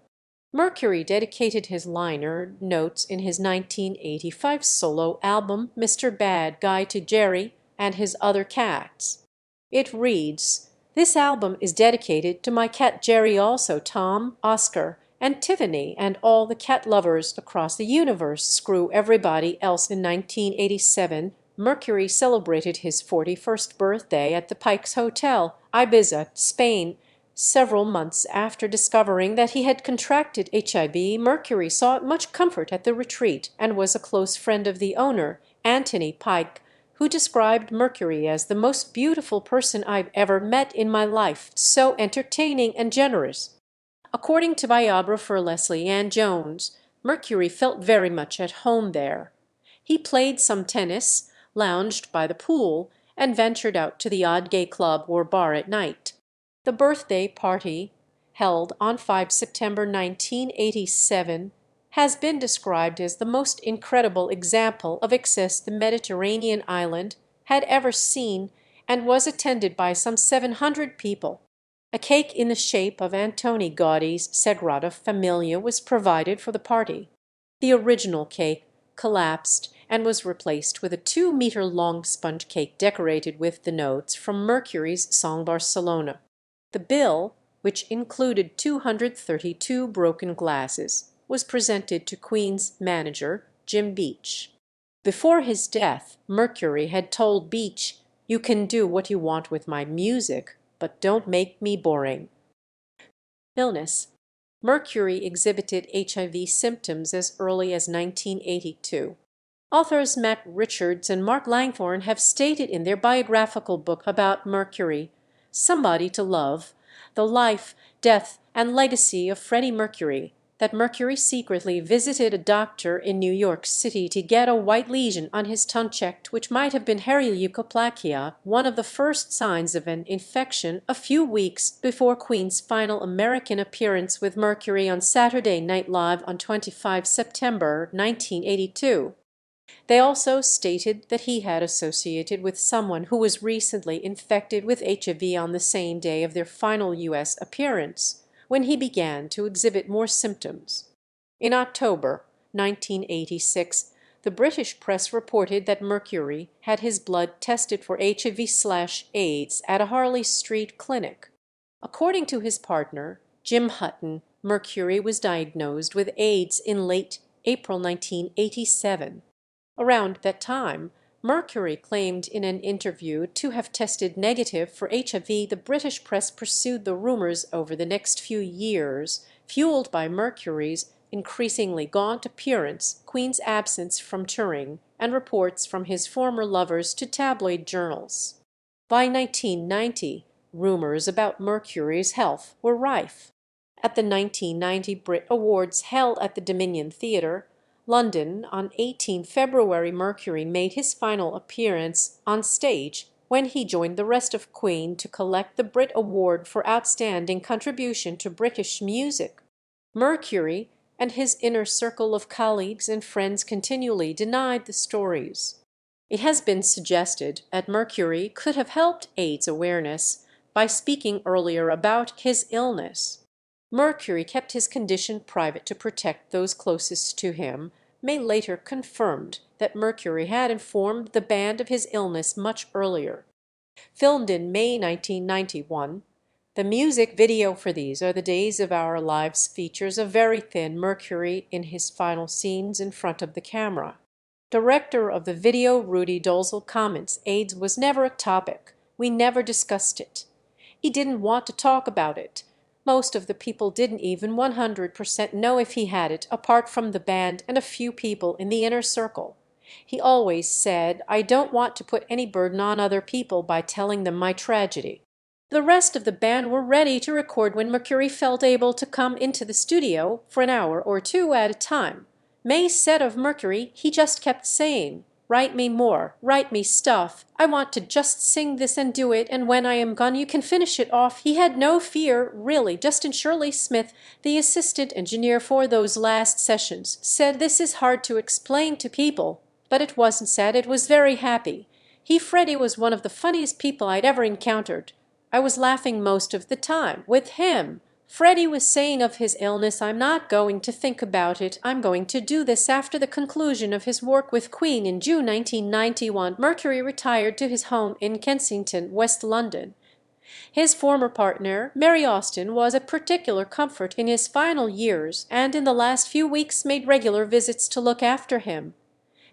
Mercury dedicated his liner notes in his 1985 solo album Mr. Bad Guy to Jerry and his other cats. It reads, "This album is dedicated to my cat Jerry, also Tom, Oscar, and Tiffany, and all the cat lovers across the universe. Screw everybody else." In 1987, Mercury celebrated his 41st birthday at the Pikes Hotel, Ibiza, Spain. Several months after discovering that he had contracted HIV, Mercury sought much comfort at the retreat, and was a close friend of the owner, Anthony Pike, who described Mercury as "the most beautiful person I've ever met in my life, so entertaining and generous." According to biographer Leslie Ann Jones, Mercury felt very much at home there. He played some tennis, lounged by the pool, and ventured out to the odd gay club or bar at night. The birthday party, held on 5 September 1987, has been described as the most incredible example of excess the Mediterranean island had ever seen, and was attended by some 700 people. A cake in the shape of Antoni Gaudi's Sagrada Familia was provided for the party. The original cake collapsed and was replaced with a 2-meter-long sponge cake decorated with the notes from Mercury's song Barcelona. The bill, which included 232 broken glasses, was presented to Queen's manager, Jim Beach. Before his death, Mercury had told Beach, "You can do what you want with my music, but don't make me boring." Illness. Mercury exhibited HIV symptoms as early as 1982. Authors Matt Richards and Mark Langthorne have stated in their biographical book about Mercury, Somebody to Love, The Life, Death, and Legacy of Freddie Mercury, that Mercury secretly visited a doctor in New York City to get a white lesion on his tongue checked, which might have been Herioleucoplakia, one of the first signs of an infection, a few weeks before Queen's final American appearance with Mercury on Saturday Night Live on 25 September 1982. They also stated that he had associated with someone who was recently infected with HIV on the same day of their final U.S. appearance, when he began to exhibit more symptoms. In October 1986, the British press reported that Mercury had his blood tested for HIV/AIDS at a Harley Street clinic. According to his partner, Jim Hutton, Mercury was diagnosed with AIDS in late April 1987. Around that time, Mercury claimed in an interview to have tested negative for HIV. The British press pursued the rumors over the next few years, fueled by Mercury's increasingly gaunt appearance, Queen's absence from touring, and reports from his former lovers to tabloid journals. By 1990, rumors about Mercury's health were rife. At the 1990 Brit Awards held at the Dominion Theatre, London, on 18 February, Mercury made his final appearance on stage when he joined the rest of Queen to collect the Brit Award for Outstanding Contribution to British Music. Mercury and his inner circle of colleagues and friends continually denied the stories. It has been suggested that Mercury could have helped AIDS awareness by speaking earlier about his illness. Mercury kept his condition private to protect those closest to him. May later confirmed that Mercury had informed the band of his illness much earlier. Filmed in May 1991, the music video for These Are the Days of Our Lives features a very thin Mercury in his final scenes in front of the camera. Director of the video Rudy Dolezal comments, AIDS was never a topic. We never discussed it. He didn't want to talk about it. Most of the people didn't even 100% know if he had it, apart from the band and a few people in the inner circle. He always said, I don't want to put any burden on other people by telling them my tragedy. The rest of the band were ready to record when Mercury felt able to come into the studio for an hour or two at a time. May said of Mercury, he just kept saying, write me more, write me stuff. I want to just sing this and do it, and when I am gone you can finish it off. He had no fear, really. Justin Shirley Smith, the assistant engineer for those last sessions, said this is hard to explain to people, but it wasn't sad, it was very happy. Freddie was one of the funniest people I'd ever encountered. I was laughing most of the time with him. Freddie was saying of his illness, I'm not going to think about it. I'm going to do this. After the conclusion of his work with Queen in June 1991, Mercury retired to his home in Kensington, West London. His former partner, Mary Austin, was a particular comfort in his final years and in the last few weeks made regular visits to look after him.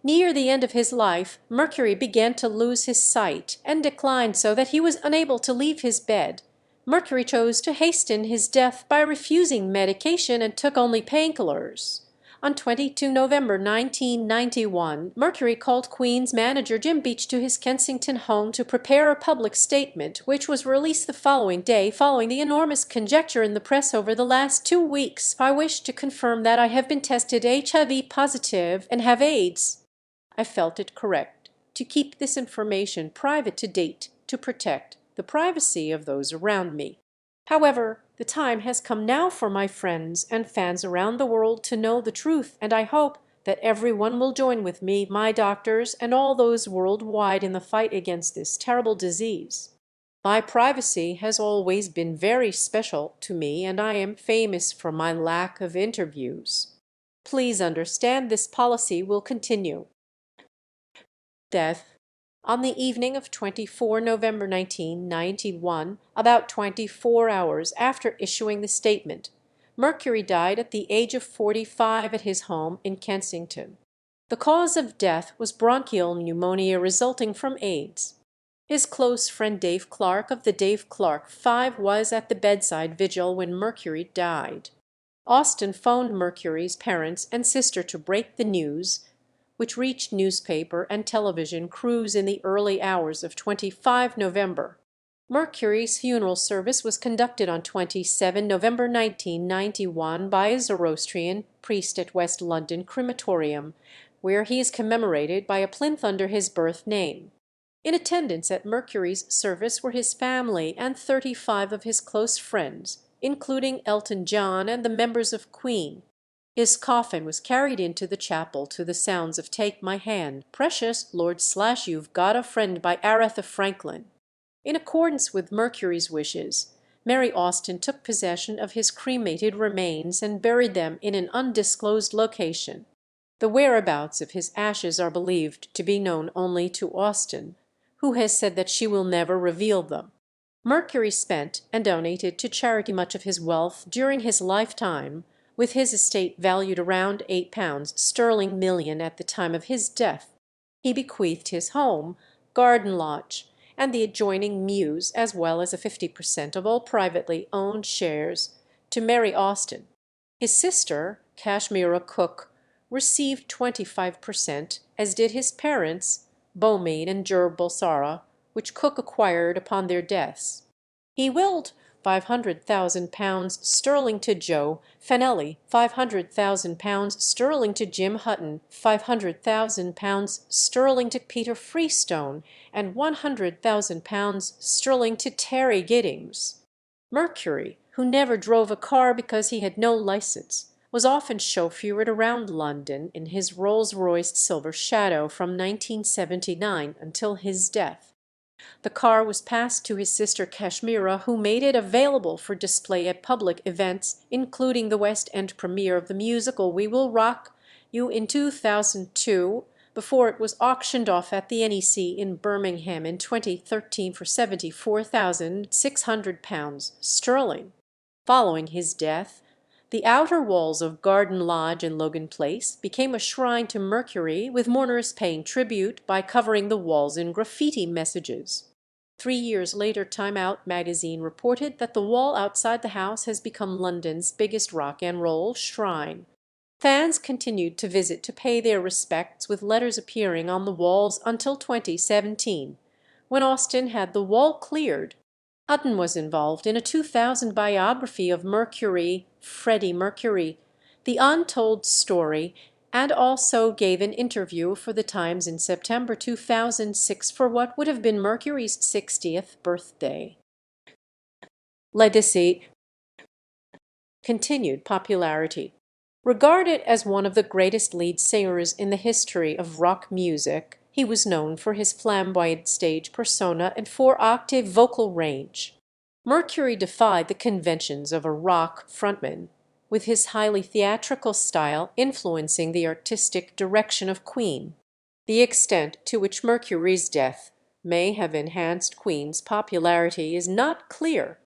Near the end of his life, Mercury began to lose his sight and declined so that he was unable to leave his bed. Mercury chose to hasten his death by refusing medication and took only painkillers. On 22 November 1991, Mercury called Queen's manager Jim Beach to his Kensington home to prepare a public statement, which was released the following day following the enormous conjecture in the press over the last 2 weeks. I wish to confirm that I have been tested HIV positive and have AIDS. I felt it correct to keep this information private to date to protect the privacy of those around me. However, the time has come now for my friends and fans around the world to know the truth, and I hope that everyone will join with me, my doctors, and all those worldwide in the fight against this terrible disease. My privacy has always been very special to me, and I am famous for my lack of interviews. Please understand this policy will continue. Death. On the evening of 24 November 1991, about 24 hours after issuing the statement, Mercury died at the age of 45 at his home in Kensington. The cause of death was bronchial pneumonia resulting from AIDS. His close friend Dave Clark of the Dave Clark Five was at the bedside vigil when Mercury died. Austin phoned Mercury's parents and sister to break the news, which reached newspaper and television crews in the early hours of 25 November. Mercury's funeral service was conducted on 27 November 1991 by a Zoroastrian priest at West London Crematorium, where he is commemorated by a plinth under his birth name. In attendance at Mercury's service were his family and 35 of his close friends, including Elton John and the members of Queen. His coffin was carried into the chapel to the sounds of Take My Hand, Precious Lord / You've Got a Friend by Aretha Franklin. In accordance with Mercury's wishes, Mary Austin took possession of his cremated remains and buried them in an undisclosed location. The whereabouts of his ashes are believed to be known only to Austin, who has said that she will never reveal them. Mercury spent and donated to charity much of his wealth during his lifetime, with his estate valued around £8 million at the time of his death. He bequeathed his home, garden lodge, and the adjoining mews, as well as 50% of all privately owned shares, to Mary Austin. His sister, Kashmira Cook, received 25%, as did his parents, Bomid and Jur Bulsara, which Cook acquired upon their deaths. He willed £500,000 to Joe Fennelly, £500,000 to Jim Hutton, £500,000 to Peter Freestone, and £100,000 to Terry Giddings. Mercury, who never drove a car because he had no license, was often chauffeured around London in his Rolls-Royce Silver Shadow from 1979 until his death. The car was passed to his sister Kashmira, who made it available for display at public events, including the West End premiere of the musical We Will Rock You in 2002, before it was auctioned off at the NEC in Birmingham in 2013 for £74,600. Following his death, the outer walls of Garden Lodge in Logan Place became a shrine to Mercury, with mourners paying tribute by covering the walls in graffiti messages. 3 years later, Time Out magazine reported that the wall outside the house has become London's biggest rock and roll shrine. Fans continued to visit to pay their respects, with letters appearing on the walls until 2017, when Austin had the wall cleared. Hutton was involved in a 2000 biography of Mercury, Freddie Mercury, The Untold Story, and also gave an interview for The Times in September 2006 for what would have been Mercury's 60th birthday. Legacy. Continued popularity. Regarded as one of the greatest lead singers in the history of rock music, he was known for his flamboyant stage persona and 4-octave vocal range. Mercury defied the conventions of a rock frontman, with his highly theatrical style influencing the artistic direction of Queen. The extent to which Mercury's death may have enhanced Queen's popularity is not clear.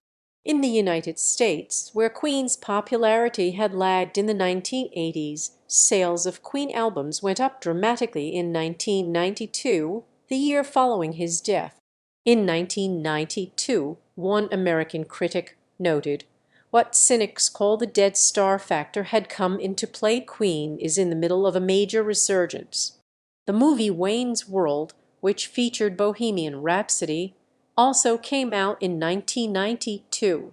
In the United States, where Queen's popularity had lagged in the 1980s, sales of Queen albums went up dramatically in 1992, the year following his death. In 1992, one American critic noted, "What cynics call the dead star factor had come into play. Queen is in the middle of a major resurgence." The movie Wayne's World, which featured Bohemian Rhapsody, also came out in 1992.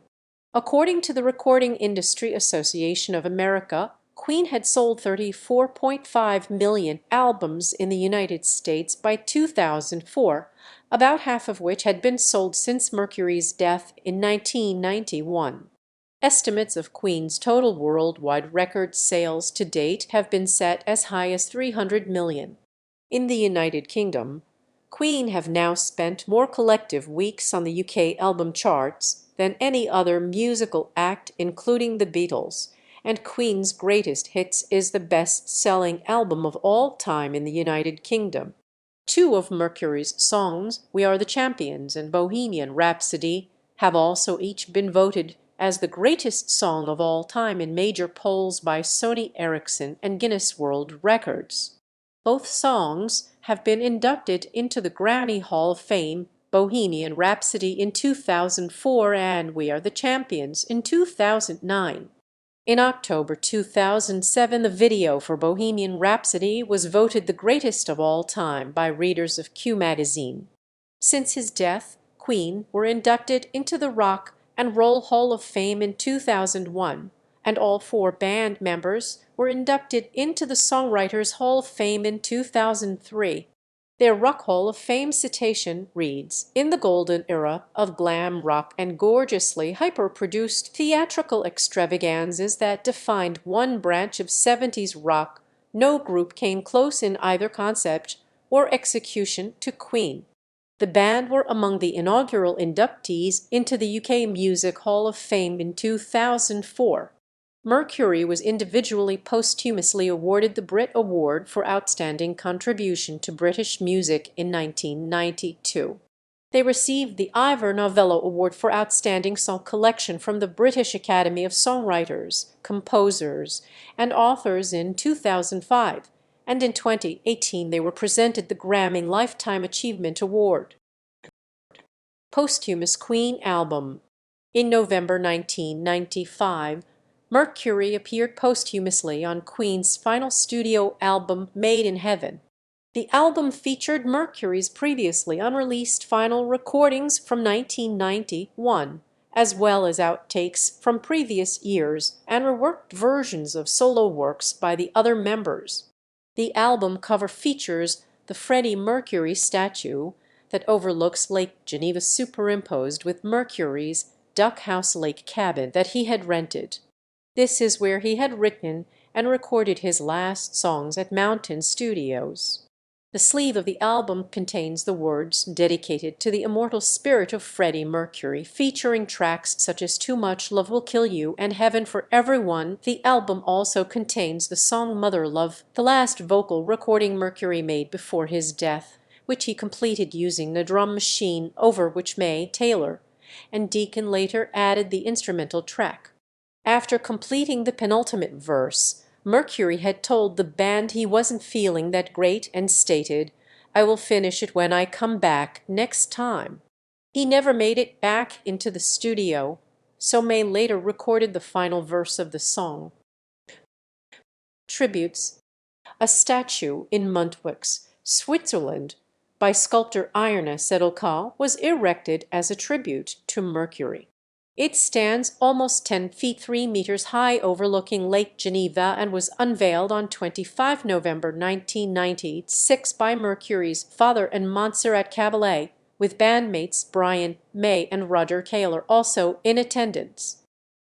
According to the Recording Industry Association of America, Queen had sold 34.5 million albums in the United States by 2004, about half of which had been sold since Mercury's death in 1991. Estimates of Queen's total worldwide record sales to date have been set as high as 300 million. In the United Kingdom, Queen have now spent more collective weeks on the UK album charts than any other musical act, including the Beatles, and Queen's Greatest Hits is the best-selling album of all time in the United Kingdom. Two of Mercury's songs, We Are the Champions and Bohemian Rhapsody, have also each been voted as the greatest song of all time in major polls by Sony Ericsson and Guinness World Records. Both songs have been inducted into the Grammy Hall of Fame, Bohemian Rhapsody in 2004 and We Are the Champions in 2009. In October 2007, the video for Bohemian Rhapsody was voted the greatest of all time by readers of Q magazine. Since his death, Queen were inducted into the Rock and Roll Hall of Fame in 2001, and all 4 band members were inducted into the Songwriters Hall of Fame in 2003. Their Rock Hall of Fame citation reads, "In the golden era of glam rock and gorgeously hyper-produced theatrical extravaganzas that defined one branch of 70s rock, no group came close in either concept or execution to Queen." The band were among the inaugural inductees into the UK Music Hall of Fame in 2004. Mercury was individually posthumously awarded the Brit Award for Outstanding Contribution to British Music in 1992. They received the Ivor Novello Award for Outstanding Song Collection from the British Academy of Songwriters, Composers, and Authors in 2005, and in 2018 they were presented the Grammy Lifetime Achievement Award. Posthumous Queen album. In November 1995, Mercury appeared posthumously on Queen's final studio album, Made in Heaven. The album featured Mercury's previously unreleased final recordings from 1991, as well as outtakes from previous years and reworked versions of solo works by the other members. The album cover features the Freddie Mercury statue that overlooks Lake Geneva superimposed with Mercury's Duck House Lake cabin that he had rented. This is where he had written and recorded his last songs at Mountain Studios. The sleeve of the album contains the words dedicated to the immortal spirit of Freddie Mercury, featuring tracks such as Too Much Love Will Kill You and Heaven for Everyone. The album also contains the song Mother Love, the last vocal recording Mercury made before his death, which he completed using a drum machine over which May Taylor and Deacon later added the instrumental track. After completing the penultimate verse, Mercury had told the band he wasn't feeling that great and stated, "I will finish it when I come back next time." He never made it back into the studio, so May later recorded the final verse of the song. Tributes. A statue in Montwix, Switzerland, by sculptor Irna Sedlka was erected as a tribute to Mercury. It stands almost 10 feet 3 meters high overlooking Lake Geneva and was unveiled on 25 November 1996 by Mercury's father and Montserrat Caballé, with bandmates Brian May and Roger Taylor also in attendance.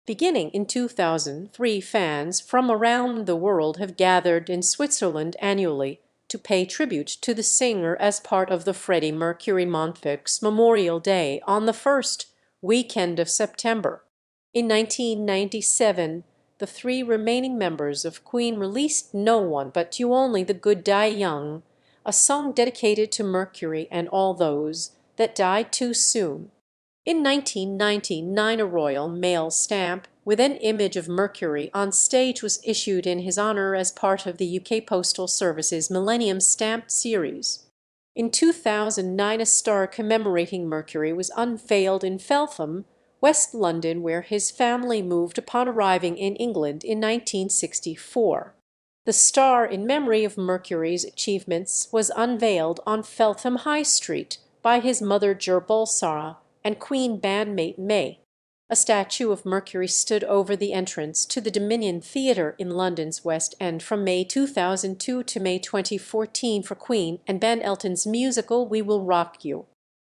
Beginning in 2003, fans from around the world have gathered in Switzerland annually to pay tribute to the singer as part of the Freddie Mercury Montwix Memorial Day on the first weekend of September. In 1997, the three remaining members of Queen released No One But You Only the Good Die Young, a song dedicated to Mercury and all those that died too soon. In 1999, a Royal Mail stamp with an image of Mercury on stage was issued in his honour as part of the UK Postal Service's Millennium Stamp series. In 2009, a star commemorating Mercury was unveiled in Feltham, West London, where his family moved upon arriving in England in 1964. The star in memory of Mercury's achievements was unveiled on Feltham High Street by his mother Gerbil Sarah and Queen bandmate May. A statue of Mercury stood over the entrance to the Dominion Theatre in London's West End from May 2002 to May 2014 for Queen and Ben Elton's musical We Will Rock You.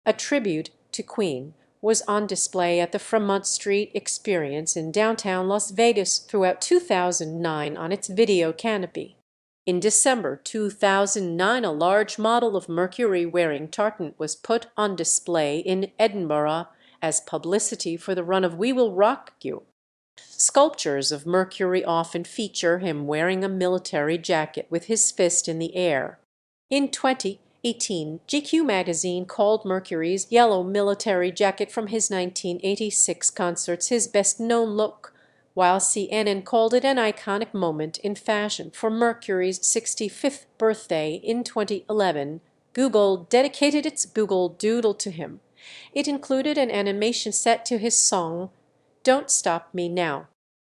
A tribute to Queen was on display at the Fremont Street Experience in downtown Las Vegas throughout 2009 on its video canopy. In December 2009, a large model of Mercury wearing tartan was put on display in Edinburgh as publicity for the run of We Will Rock You. Sculptures of Mercury often feature him wearing a military jacket with his fist in the air. In 2018, GQ magazine called Mercury's yellow military jacket from his 1986 concerts his best-known look, while CNN called it an iconic moment in fashion. For Mercury's 65th birthday in 2011, Google dedicated its Google Doodle to him. It included an animation set to his song, Don't Stop Me Now,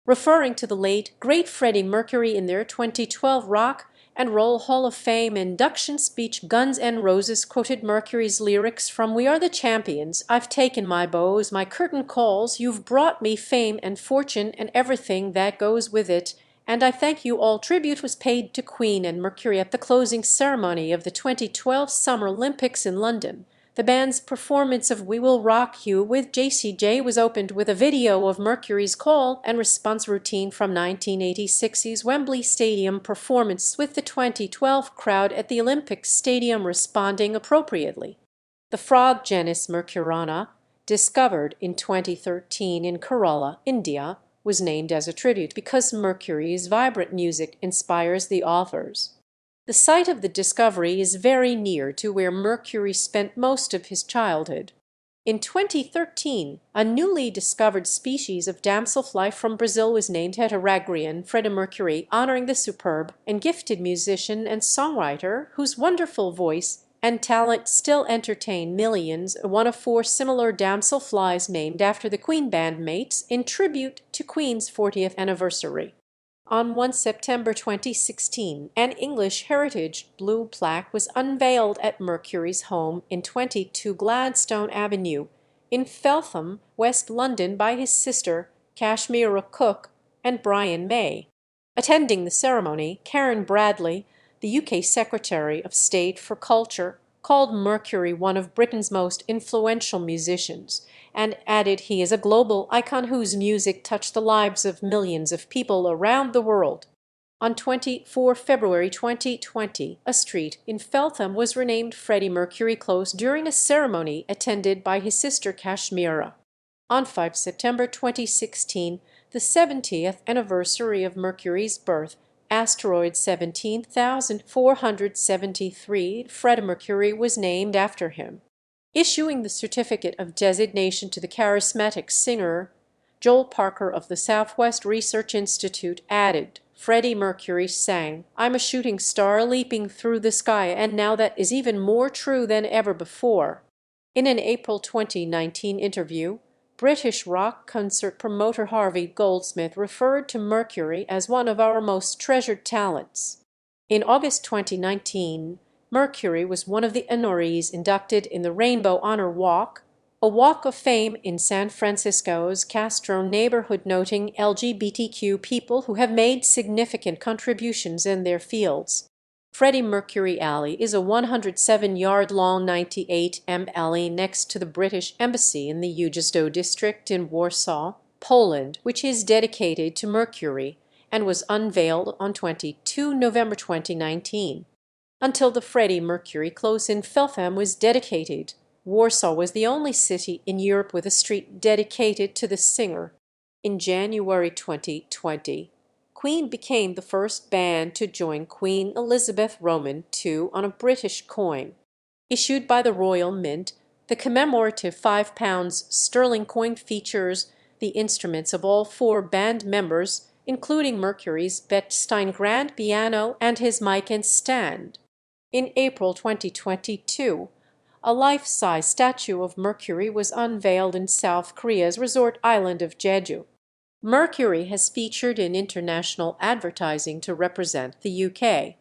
referring to the late, great Freddie Mercury in their 2012 Rock and Roll Hall of Fame induction speech. Guns N' Roses quoted Mercury's lyrics from We Are the Champions. I've taken my bows, my curtain calls, you've brought me fame and fortune and everything that goes with it, and I thank you all. Tribute was paid to Queen and Mercury at the closing ceremony of the 2012 Summer Olympics in London. The band's performance of We Will Rock You with JCJ was opened with a video of Mercury's call and response routine from 1986's Wembley Stadium performance, with the 2012 crowd at the Olympic Stadium responding appropriately. The frog genus Mercurana, discovered in 2013 in Kerala, India, was named as a tribute because Mercury's vibrant music inspires the authors. The site of the discovery is very near to where Mercury spent most of his childhood. In 2013, a newly discovered species of damselfly from Brazil was named Heteragrion Freddie Mercury, honoring the superb and gifted musician and songwriter whose wonderful voice and talent still entertain millions. One of 4 similar damselflies named after the Queen bandmates in tribute to Queen's 40th anniversary. On 1 September 2016, an English heritage blue plaque was unveiled at Mercury's home in 22 Gladstone Avenue in Feltham, West London, by his sister Kashmira Cook and Brian May. Attending the ceremony, Karen Bradley, the UK Secretary of State for Culture, called Mercury one of Britain's most influential musicians, and added he is a global icon whose music touched the lives of millions of people around the world. On 24 February 2020, a street in Feltham was renamed Freddie Mercury Close during a ceremony attended by his sister Kashmira. On 5 September 2016, the 70th anniversary of Mercury's birth, asteroid 17,473, Freddie Mercury was named after him. Issuing the certificate of designation to the charismatic singer, Joel Parker of the Southwest Research Institute added, Freddie Mercury sang, "I'm a shooting star leaping through the sky, and now that is even more true than ever before." In an April 2019 interview, British rock concert promoter Harvey Goldsmith referred to Mercury as one of our most treasured talents. In August 2019, Mercury was one of the honorees inducted in the Rainbow Honor Walk, a walk of fame in San Francisco's Castro neighborhood noting LGBTQ people who have made significant contributions in their fields. Freddie Mercury Alley is a 107-yard-long 98-m alley next to the British Embassy in the Ujeźdź district in Warsaw, Poland, which is dedicated to Mercury and was unveiled on 22 November 2019. Until the Freddie Mercury Close in Feltham was dedicated, Warsaw was the only city in Europe with a street dedicated to the singer. In January 2020, Queen became the first band to join Queen Elizabeth Roman II on a British coin. Issued by the Royal Mint, the commemorative £5 sterling coin features the instruments of all four band members, including Mercury's Bechstein grand piano and his mic and stand. In April 2022, a life-size statue of Mercury was unveiled in South Korea's resort island of Jeju. Mercury has featured in international advertising to represent the UK.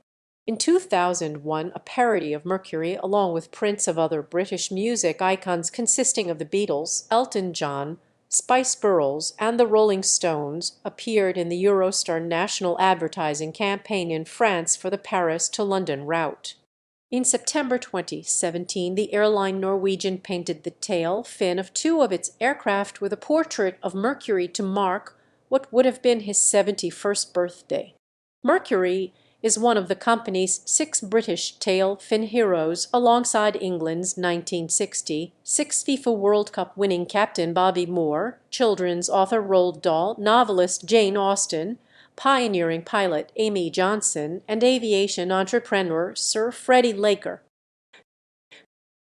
In 2001, a parody of Mercury, along with prints of other British music icons consisting of the Beatles, Elton John, Spice Girls, and the Rolling Stones, appeared in the Eurostar national advertising campaign in France for the Paris to London route. In September 2017, the airline Norwegian painted the tail fin of two of its aircraft with a portrait of Mercury to mark what would have been his 71st birthday. Mercury is one of the company's 6 British tail fin heroes alongside England's 1960 FIFA World Cup winning captain Bobby Moore, children's author Roald Dahl, novelist Jane Austen, pioneering pilot Amy Johnson, and aviation entrepreneur Sir Freddie Laker.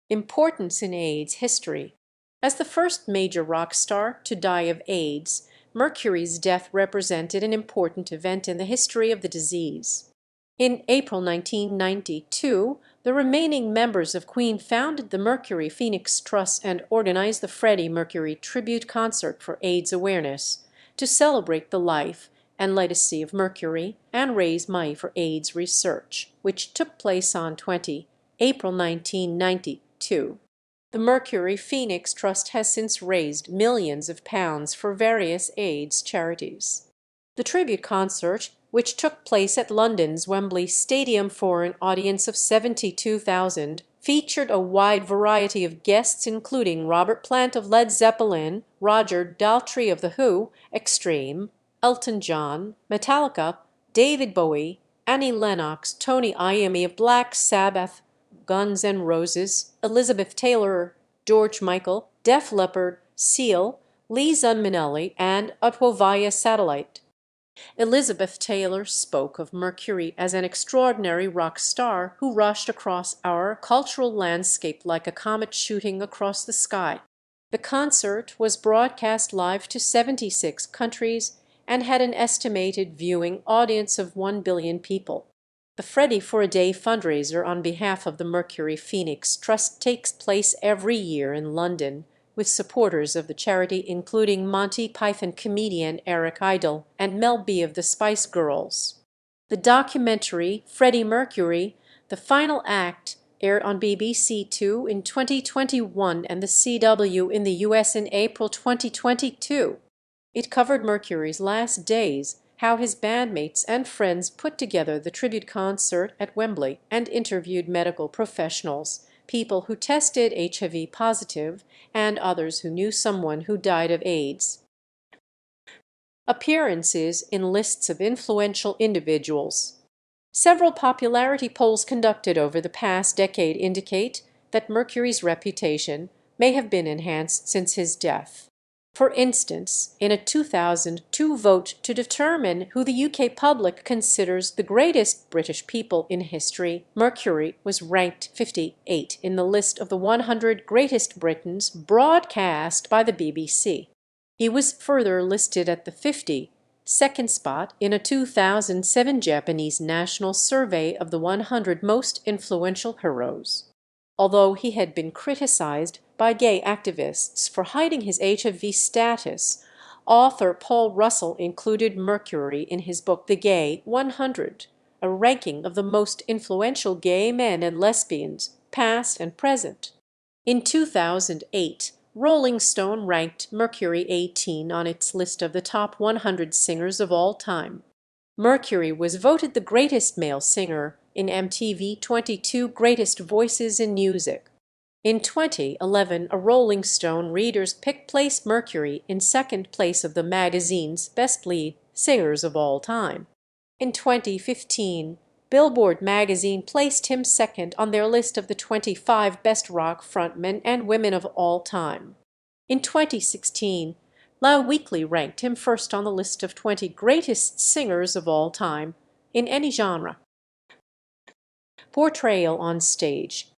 Importance in AIDS history. As the first major rock star to die of AIDS, Mercury's death represented an important event in the history of the disease. In April 1992, the remaining members of Queen founded the Mercury Phoenix Trust and organized the Freddie Mercury Tribute Concert for AIDS awareness to celebrate the life and legacy of Mercury and raise money for AIDS research, which took place on 20 April 1992. The Mercury Phoenix Trust has since raised millions of pounds for various AIDS charities. The tribute concert, which took place at London's Wembley Stadium for an audience of 72,000, featured a wide variety of guests including Robert Plant of Led Zeppelin, Roger Daltrey of The Who, Extreme, Elton John, Metallica, David Bowie, Annie Lennox, Tony Iommi of Black Sabbath, Guns N' Roses, Elizabeth Taylor, George Michael, Def Leppard, Seal, Liza Minnelli, and Otwovaya Satellite. Elizabeth Taylor spoke of Mercury as an extraordinary rock star who rushed across our cultural landscape like a comet shooting across the sky. The concert was broadcast live to 76 countries and had an estimated viewing audience of 1 billion people. The Freddie for a Day fundraiser on behalf of the Mercury Phoenix Trust takes place every year in London, with supporters of the charity including Monty Python comedian Eric Idle and Mel B of the Spice Girls. The documentary Freddie Mercury, The Final Act, aired on BBC Two in 2021 and the CW in the US in April 2022. It covered Mercury's last days, how his bandmates and friends put together the tribute concert at Wembley, and interviewed medical professionals, people who tested HIV positive, and others who knew someone who died of AIDS. Appearances in lists of influential individuals. Several popularity polls conducted over the past decade indicate that Mercury's reputation may have been enhanced since his death. For instance, in a 2002 vote to determine who the UK public considers the greatest British people in history, Mercury was ranked 58 in the list of the 100 greatest Britons broadcast by the BBC. He was further listed at the 52nd spot in a 2007 Japanese national survey of the 100 most influential heroes. Although he had been criticized by gay activists for hiding his HIV status, author Paul Russell included Mercury in his book The Gay 100, a ranking of the most influential gay men and lesbians, past and present. In 2008, Rolling Stone ranked Mercury 18 on its list of the top 100 singers of all time. Mercury was voted the greatest male singer in MTV 22 Greatest Voices in Music. In 2011, a Rolling Stone readers pick placed Mercury in second place of the magazine's Best Lead Singers of All Time. In 2015, Billboard magazine placed him second on their list of the 25 best rock frontmen and women of all time. In 2016, Loud Weekly ranked him first on the list of 20 greatest singers of all time in any genre. Portrayal on stage.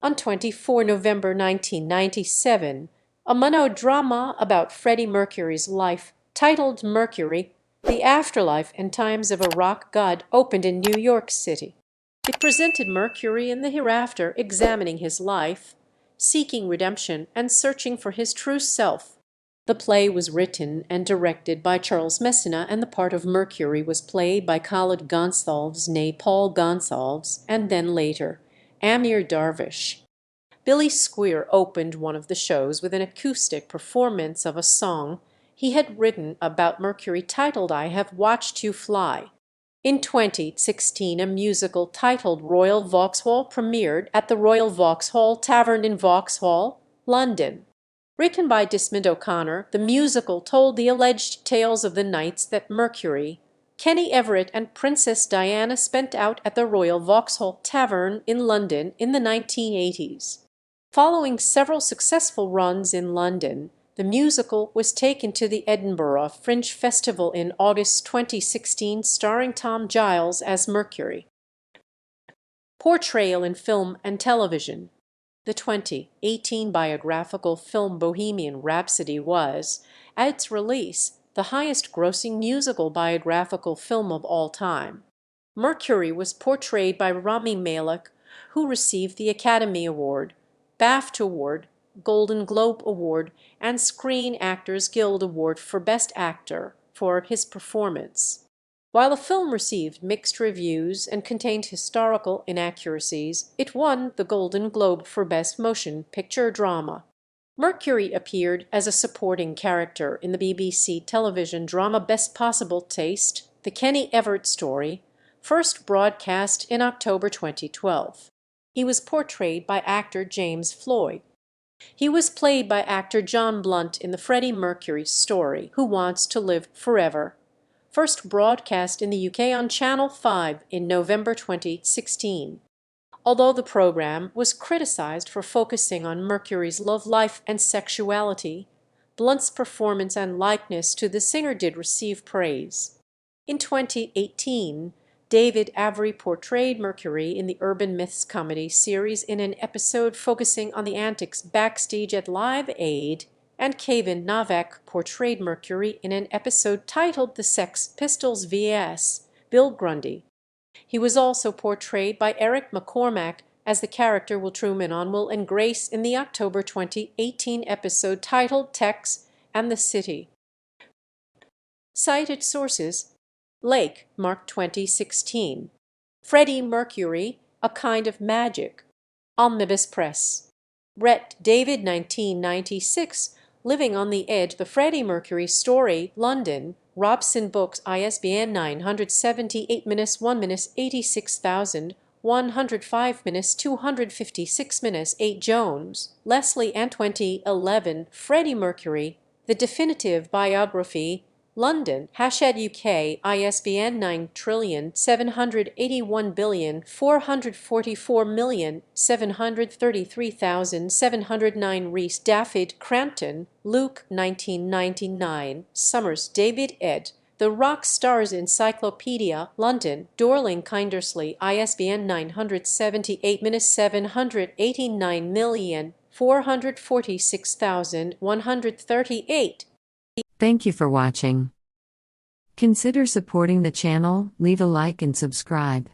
On 24 November 1997, a monodrama about Freddie Mercury's life, titled Mercury: The Afterlife and Times of a Rock God, opened in New York City. It presented Mercury in the hereafter, examining his life, seeking redemption, and searching for his true self. The play was written and directed by Charles Messina, and the part of Mercury was played by Khalid Gonsalves, née Paul Gonsalves, and then later Amir Darvish. Billy Squier opened one of the shows with an acoustic performance of a song he had written about Mercury titled I Have Watched You Fly. In 2016, a musical titled Royal Vauxhall premiered at the Royal Vauxhall Tavern in Vauxhall, London. Written by Desmond O'Connor, the musical told the alleged tales of the nights that Mercury, Kenny Everett, and Princess Diana spent out at the Royal Vauxhall Tavern in London in the 1980s. Following several successful runs in London, the musical was taken to the Edinburgh Fringe Festival in August 2016, starring Tom Giles as Mercury. Portrayal in film and television. The 2018 biographical film Bohemian Rhapsody was, at its release, the highest-grossing musical biographical film of all time. Mercury was portrayed by Rami Malek, who received the Academy Award, BAFTA Award, Golden Globe Award, and Screen Actors Guild Award for Best Actor for his performance. While the film received mixed reviews and contained historical inaccuracies, it won the Golden Globe for Best Motion Picture Drama. Mercury appeared as a supporting character in the BBC television drama Best Possible Taste: The Kenny Everett Story, first broadcast in October 2012. He was portrayed by actor James Floyd. He was played by actor John Blunt in the Freddie Mercury story, Who Wants to Live Forever, first broadcast in the UK on Channel 5 in November 2016. Although the program was criticized for focusing on Mercury's love life and sexuality, Blunt's performance and likeness to the singer did receive praise. In 2018, David Avery portrayed Mercury in the Urban Myths comedy series in an episode focusing on the antics backstage at Live Aid, and Kevin Novak portrayed Mercury in an episode titled The Sex Pistols vs. Bill Grundy. He was also portrayed by Eric McCormack as the character Will Truman on Will and Grace in the October 2018 episode titled Tex and the City. Cited sources: Lake, Mark 2016. Freddie Mercury, A Kind of Magic. Omnibus Press. Rhett David 1996, Living on the Edge, The Freddie Mercury Story, London, Robson Books, ISBN 978-1-86105-256-8 Jones, Leslie and 2011, Freddie Mercury, The Definitive Biography, London, Hachette UK, ISBN 9781444733709 Rees Daffyd Crampton, Luke 1999, Summers David ed. The Rock Stars Encyclopedia, London, Dorling Kindersley, ISBN 978-789,446,138. Thank you for watching. Consider supporting the channel, leave a like and subscribe.